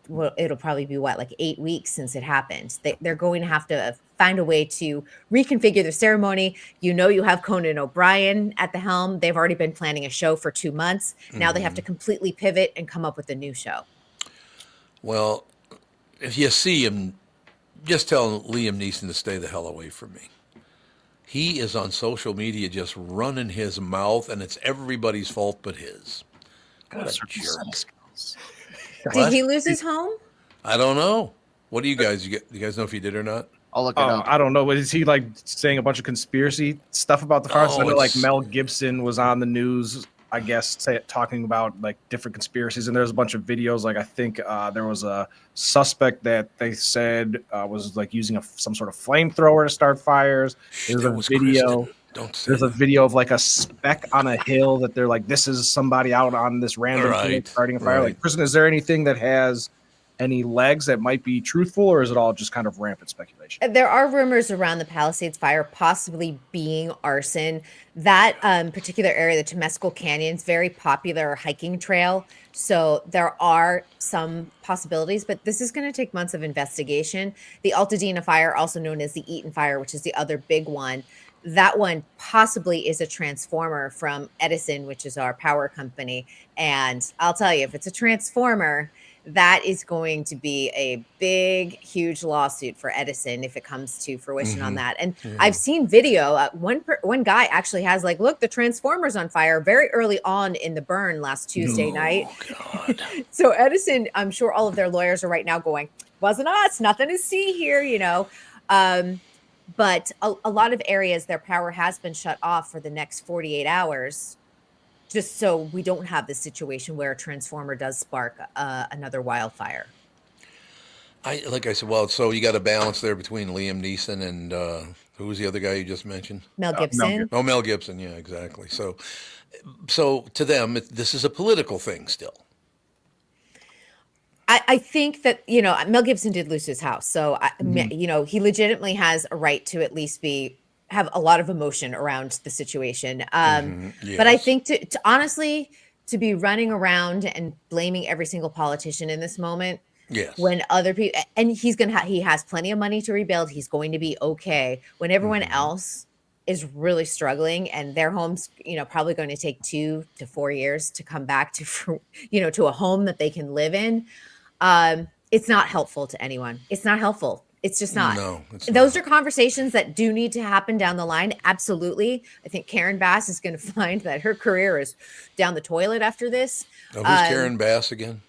well, it'll probably be like 8 weeks since it happened. They're going to have to find a way to reconfigure the ceremony. You have Conan O'Brien at the helm. They've already been planning a show for 2 months. Now they have to completely pivot and come up with a new show. Well, if you see him, just tell Liam Neeson to stay the hell away from me. He is on social media just running his mouth, and it's everybody's fault but his. What a jerk. Did he lose his home? I don't know. What do you guys? You guys know if he did or not? I'll look it up. I don't know. Is he like saying a bunch of conspiracy stuff about the fire? Oh, I know like it's- Mel Gibson was on the news, I guess, talking about like different conspiracies. And there's a bunch of videos. Like I think there was a suspect that they said was like using some sort of flamethrower to start fires. There's a video. There's a video of like a speck on a hill that they're like, this is somebody out on this random hill starting a fire. right. Like, Kristen, is there anything that has any legs that might be truthful, or is it all just kind of rampant speculation? There are rumors around the Palisades fire possibly being arson. That particular area, the Temescal Canyon, is very popular hiking trail. So there are some possibilities, but this is going to take months of investigation. The Altadena fire, also known as the Eaton fire, which is the other big one, that one possibly is a transformer from Edison, which is our power company. And I'll tell you, if it's a transformer, that is going to be a big, huge lawsuit for Edison if it comes to fruition on that. And I've seen video. One guy actually has like, look, the transformer's on fire very early on in the burn last Tuesday night. So Edison, I'm sure all of their lawyers are right now going, wasn't us, nothing to see here, you know. But a lot of areas, their power has been shut off for the next 48 hours. Just so we don't have this situation where a transformer does spark another wildfire. Like I said, well, so you got a balance there between Liam Neeson and who was the other guy you just mentioned? Mel Gibson. Mel Gibson. Yeah, exactly. So to them, this is a political thing still. I think that, you know, Mel Gibson did lose his house. So, you know, he legitimately has a right to at least have a lot of emotion around the situation. But I think to honestly, to be running around and blaming every single politician in this moment, when other people, and he has plenty of money to rebuild, he's going to be okay. When everyone else is really struggling and their home's, you know, probably going to take 2 to 4 years to come back to, you know, to a home that they can live in. It's not helpful to anyone. It's not helpful. It's just not. No, those are conversations that do need to happen down the line. Absolutely. I think Karen Bass is going to find that her career is down the toilet after this. Who's Karen Bass again?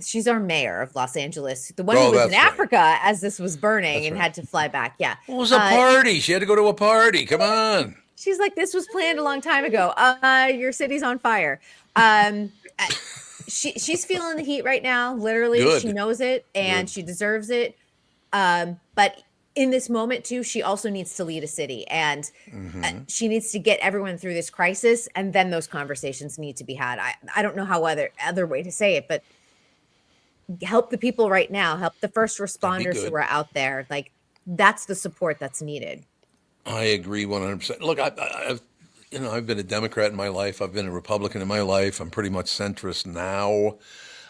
She's our mayor of Los Angeles, the one who was in Africa as this was burning and had to fly back. Yeah. It was a party. She had to go to a party. Come on. She's like, this was planned a long time ago. your city's on fire. She's feeling the heat right now. Literally, Good. She knows it and she deserves it. But in this moment too, she also needs to lead a city, and she needs to get everyone through this crisis. And then those conversations need to be had. I don't know how other way to say it, but help the people right now. Help the first responders who are out there. Like, that's the support that's needed. I agree 100%. Look, I've been a Democrat in my life. I've been a Republican in my life. I'm pretty much centrist now.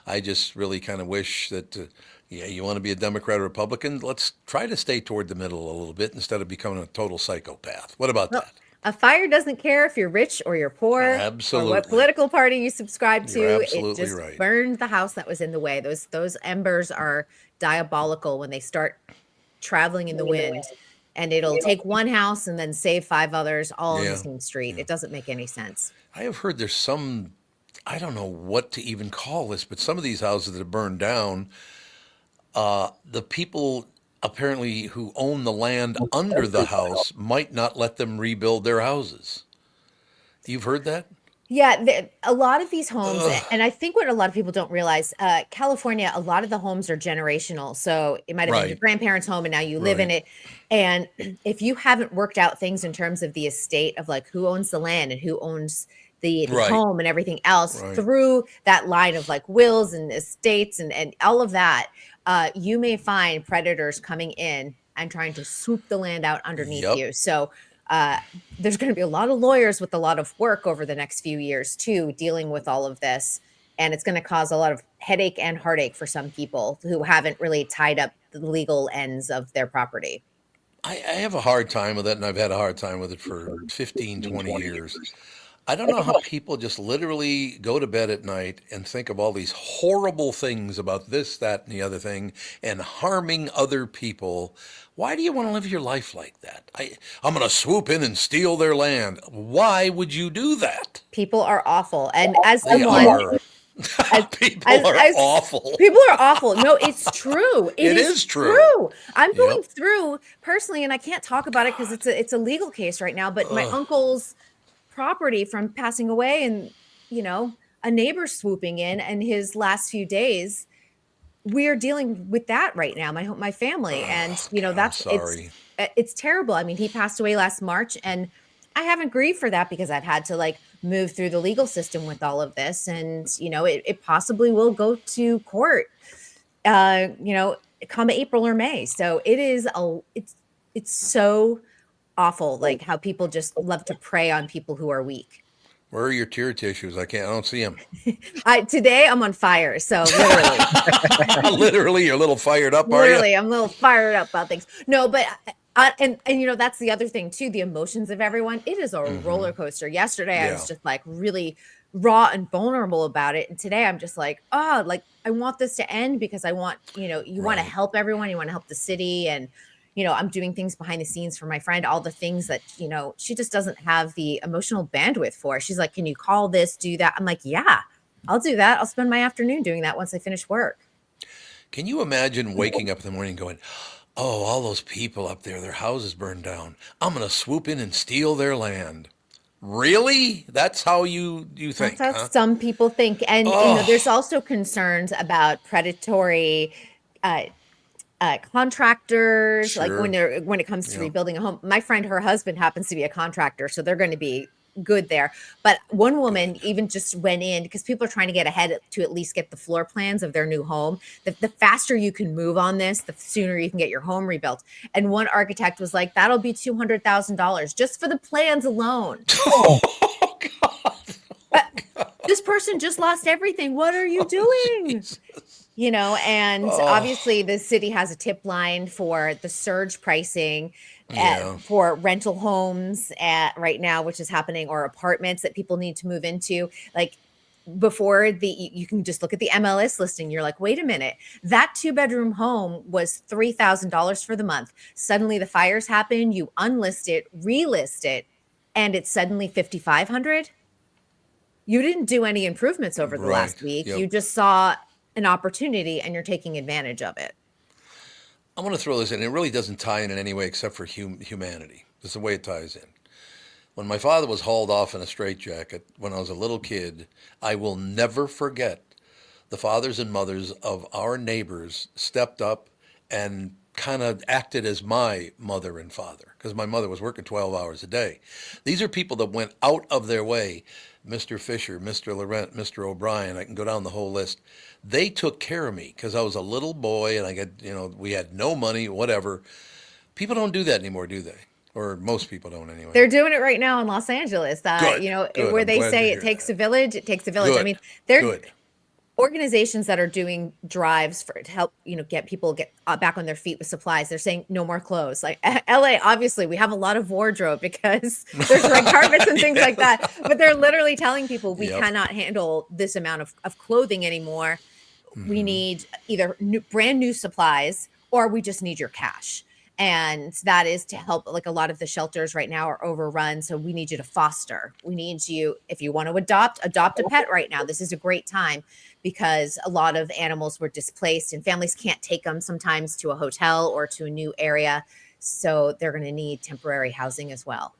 I just really kind of wish that, you want to be a Democrat or Republican? Let's try to stay toward the middle a little bit instead of becoming a total psychopath. What about that? A fire doesn't care if you're rich or you're poor, Absolutely. or what political party you subscribe to. You're It absolutely just right. burned the house that was in the way. Those embers are diabolical when they start traveling in the wind, and it'll take one house and then save 5 others all on the same street. It doesn't make any sense. I have heard there's some, I don't know what to even call this, but some of these houses that have burned down, the people apparently who own the land under the house might not let them rebuild their houses. You've heard that? Yeah, a lot of these homes, and I think what a lot of people don't realize, California, a lot of the homes are generational. So it might have been your grandparents' home and now you live in it. And if you haven't worked out things in terms of the estate of like who owns the land and who owns the home and everything else through that line of like wills and estates and all of that, you may find predators coming in and trying to swoop the land out underneath you. So there's going to be a lot of lawyers with a lot of work over the next few years too, dealing with all of this. And it's going to cause a lot of headache and heartache for some people who haven't really tied up the legal ends of their property. I have a hard time with it, and I've had a hard time with it for 15, 20 years. I don't know how people just literally go to bed at night and think of all these horrible things about this, that, and the other thing, and harming other people. Why do you want to live your life like that? I'm going to swoop in and steal their land. Why would you do that? People are awful. And as They someone, are. People are awful. People are awful. No, it's true. It is true. I'm going through personally, and I can't talk about it because it's a legal case right now. But my uncle's property from passing away, and a neighbor swooping in, and his last few days, we're dealing with that right now. My family, and that's sorry. It's terrible. I mean, he passed away last March, and I haven't grieved for that because I've had to move through the legal system with all of this. And, it possibly will go to court, come April or May. So it's so awful. Like how people just love to prey on people who are weak. Where are your tear tissues? I don't see them. Today I'm on fire. So literally, literally, you're a little fired up. Are you? I'm a little fired up about things. No, but and that's the other thing too, the emotions of everyone. It is a roller coaster. Yesterday I was just really raw and vulnerable about it, and today I'm just I want this to end because I want you want to help everyone, you want to help the city, and I'm doing things behind the scenes for my friend, all the things that she just doesn't have the emotional bandwidth for. She's like, can you call this, do that? I'm like, yeah, I'll do that. I'll spend my afternoon doing that once I finish work. Can you imagine waking up in the morning going, oh, all those people up there, their houses burned down. I'm going to swoop in and steal their land. Really? That's how you think? That's how some people think. And there's also concerns about predatory contractors, Sure. when it comes to rebuilding a home. My friend, her husband happens to be a contractor, so they're going to be good there. But one woman even just went in because people are trying to get ahead to at least get the floor plans of their new home. The faster you can move on this, the sooner you can get your home rebuilt. And one architect was like, that'll be $200,000 just for the plans alone. Oh, God. This person just lost everything. What are you doing? And obviously the city has a tip line for the surge pricing for rental homes right now, which is happening, or apartments that people need to move into. Like before you can just look at the MLS listing. You're like, wait a minute, that 2-bedroom home was $3,000 for the month. Suddenly the fires happen. You unlist it, relist it, and it's suddenly $5,500. You didn't do any improvements over the last week. Yep. You just saw an opportunity and you're taking advantage of it. I want to throw this in. It really doesn't tie in any way except for humanity. This is the way it ties in. When my father was hauled off in a straitjacket when I was a little kid, I will never forget the fathers and mothers of our neighbors stepped up and kind of acted as my mother and father, because my mother was working 12 hours a day. These are people that went out of their way. Mr. Fisher, Mr. Laurent, Mr. O'Brien, I can go down the whole list. They took care of me because I was a little boy and we had no money, whatever. People don't do that anymore, do they? Or most people don't anyway. They're doing it right now in Los Angeles. Good. Where I'm they glad say to it hear takes that. a village. It takes a village. Good. I mean, they're Good. organizations that are doing drives to help, get people back on their feet with supplies. They're saying no more clothes. Like LA, obviously we have a lot of wardrobe because there's red carpets and things like that, but they're literally telling people we cannot handle this amount of clothing anymore. We need either brand new supplies or we just need your cash. And that is to help. Like a lot of the shelters right now are overrun. So we need you to foster. We need you, if you want to adopt a pet right now. This is a great time because a lot of animals were displaced and families can't take them sometimes to a hotel or to a new area. So they're going to need temporary housing as well.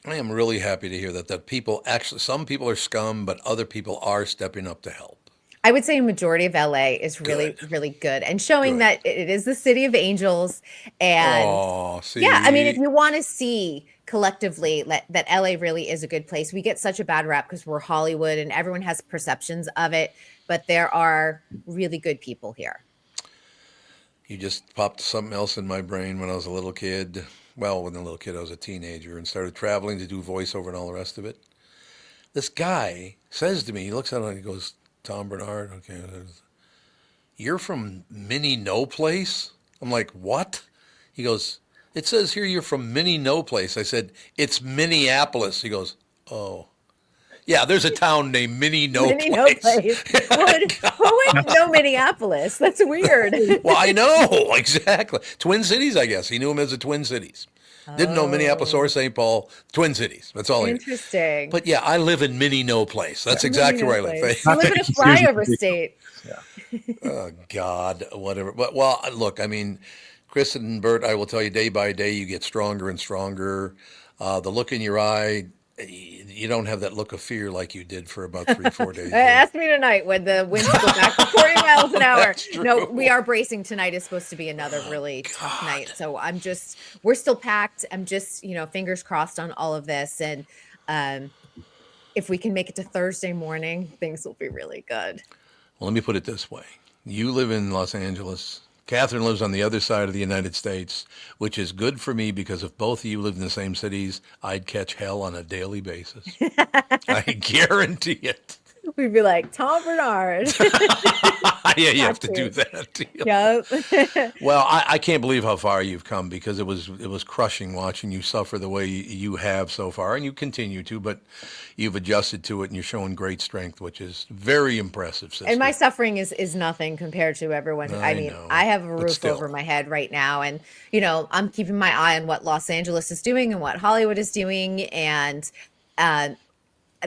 I am really happy to hear that people actually, some people are scum, but other people are stepping up to help. I would say a majority of LA is really, really good and showing that it is the city of angels. And yeah, I mean, if you want to see collectively that LA really is a good place, we get such a bad rap because we're Hollywood and everyone has perceptions of it, but there are really good people here. You just popped something else in my brain when I was a little kid. Well, when I was a little kid, I was a teenager and started traveling to do voiceover and all the rest of it. This guy says to me, he looks at me and he goes, Tom Barnard, okay. You're from Minnie No Place? I'm like, what? He goes, it says here you're from Minnie No Place. I said, it's Minneapolis. He goes, oh. Yeah, there's a town named Minnie No Minnie Place. No Place. Who would know Minneapolis? That's weird. Well, I know, exactly. Twin Cities, I guess. He knew him as the Twin Cities. Didn't know Minneapolis or St. Paul. Twin Cities. That's all. Interesting. But yeah, I live in Minnie No Place. That's exactly where I live. You live in a flyover state. Oh, God, whatever. But, well, look, I mean, Kristen and Bert, I will tell you, day by day, you get stronger and stronger. The look in your eye, you don't have that look of fear like you did for about 3-4 days. Ask me tonight when the winds go back to 40 miles an hour. No, we are bracing. Tonight is supposed to be another really tough night. So we're still packed. I'm just, fingers crossed on all of this. And if we can make it to Thursday morning, things will be really good. Well, let me put it this way. You live in Los Angeles. Catherine lives on the other side of the United States, which is good for me because if both of you lived in the same cities, I'd catch hell on a daily basis. I guarantee it. We'd be like, Tom Barnard. Yeah, you have to do that. Yep. Well, I can't believe how far you've come because it was crushing watching you suffer the way you have so far, and you continue to, but you've adjusted to it and you're showing great strength, which is very impressive, sister. And my suffering is nothing compared to everyone. I mean, know, I have a roof over my head right now, and I'm keeping my eye on what Los Angeles is doing and what Hollywood is doing, and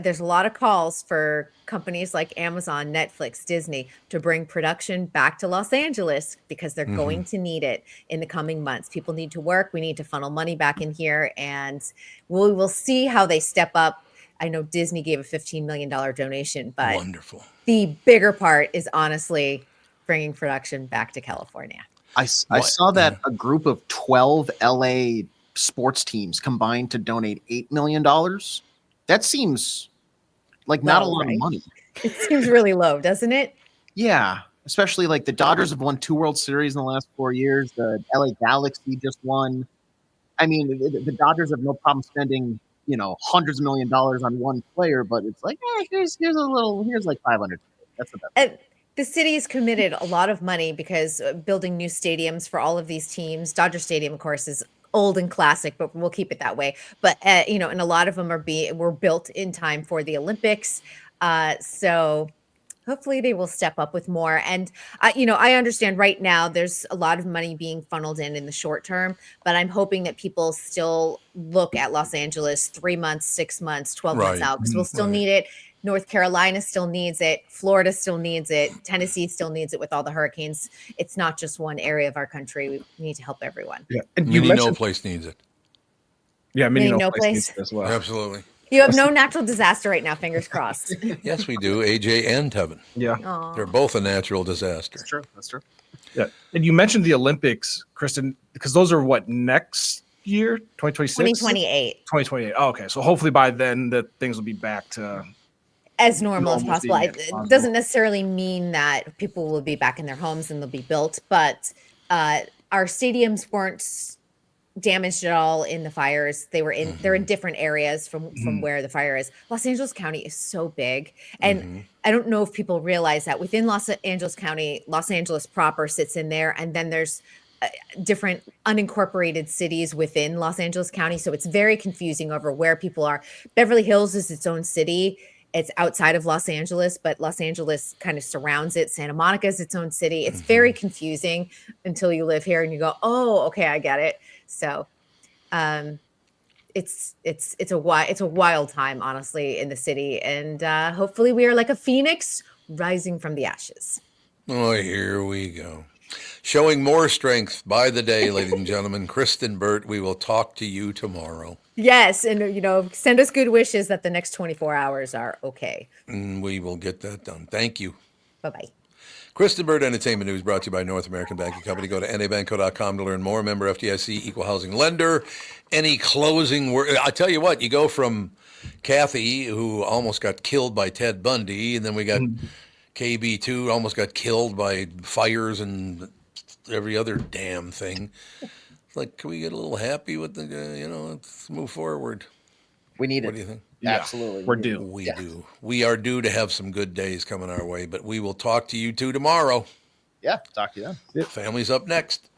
there's a lot of calls for companies like Amazon, Netflix, Disney to bring production back to Los Angeles because they're going to need it in the coming months. People need to work. We need to funnel money back in here, and we will see how they step up. I know Disney gave a $15 million donation, but wonderful. The bigger part is honestly bringing production back to California. I saw that a group of 12 LA sports teams combined to donate $8 million. That seems like not a lot of money. It seems really low, doesn't it? Yeah, especially like the Dodgers have won 2 World Series in the last 4 years. The LA Galaxy just won. I mean, the Dodgers have no problem spending, hundreds of $1 millions on one player, but it's like, here's like 500. That's the best. And the city has committed a lot of money because building new stadiums for all of these teams. Dodger Stadium, of course, is old and classic, but we'll keep it that way. But and a lot of them were built in time for the Olympics. So hopefully they will step up with more. And I understand right now there's a lot of money being funneled in the short term, but I'm hoping that people still look at Los Angeles 3 months, 6 months, 12 months out, because we'll still need it. North Carolina still needs it. Florida still needs it. Tennessee still needs it with all the hurricanes. It's not just one area of our country. We need to help everyone. Yeah, and No Place needs it. Yeah, Minnie No Place needs it as well. Absolutely. You have no natural disaster right now, fingers crossed. Yes, we do. AJ and Tevin. Yeah. Aww. They're both a natural disaster. That's true. Yeah. And you mentioned the Olympics, Kristen, because those are what, next year? 2026? 2028. 2028. Oh, okay. So hopefully by then the things will be back to as normal as possible. It doesn't necessarily mean that people will be back in their homes and they'll be built, but our stadiums weren't damaged at all in the fires. They're in different areas from where the fire is. Los Angeles County is so big, and I don't know if people realize that within Los Angeles County, Los Angeles proper sits in there, and then there's different unincorporated cities within Los Angeles County, so it's very confusing over where people are. Beverly Hills is its own city. It's outside of Los Angeles, but Los Angeles kind of surrounds it. Santa Monica is its own city. It's very confusing until you live here and you go, oh, okay, I get it. So it's a wild time, honestly, in the city. And hopefully we are like a phoenix rising from the ashes. Oh, here we go. Showing more strength by the day, ladies and gentlemen. Kristen, Burt, we will talk to you tomorrow. Yes, and send us good wishes that the next 24 hours are okay. We will get that done. Thank you. Bye-bye. Kristen Burt Entertainment News brought to you by North American Banking Company. Go to nabanco.com to learn more. Member FDIC, equal housing lender. Any closing word? I tell you what, you go from Kathy, who almost got killed by Ted Bundy, and then we got KB2, almost got killed by fires and every other damn thing. It's like, can we get a little happy with the, let's move forward. We need it. What do you think? Yeah, absolutely. We're due. We do. We are due to have some good days coming our way, but we will talk to you two tomorrow. Yeah, talk to you then. Family's up next.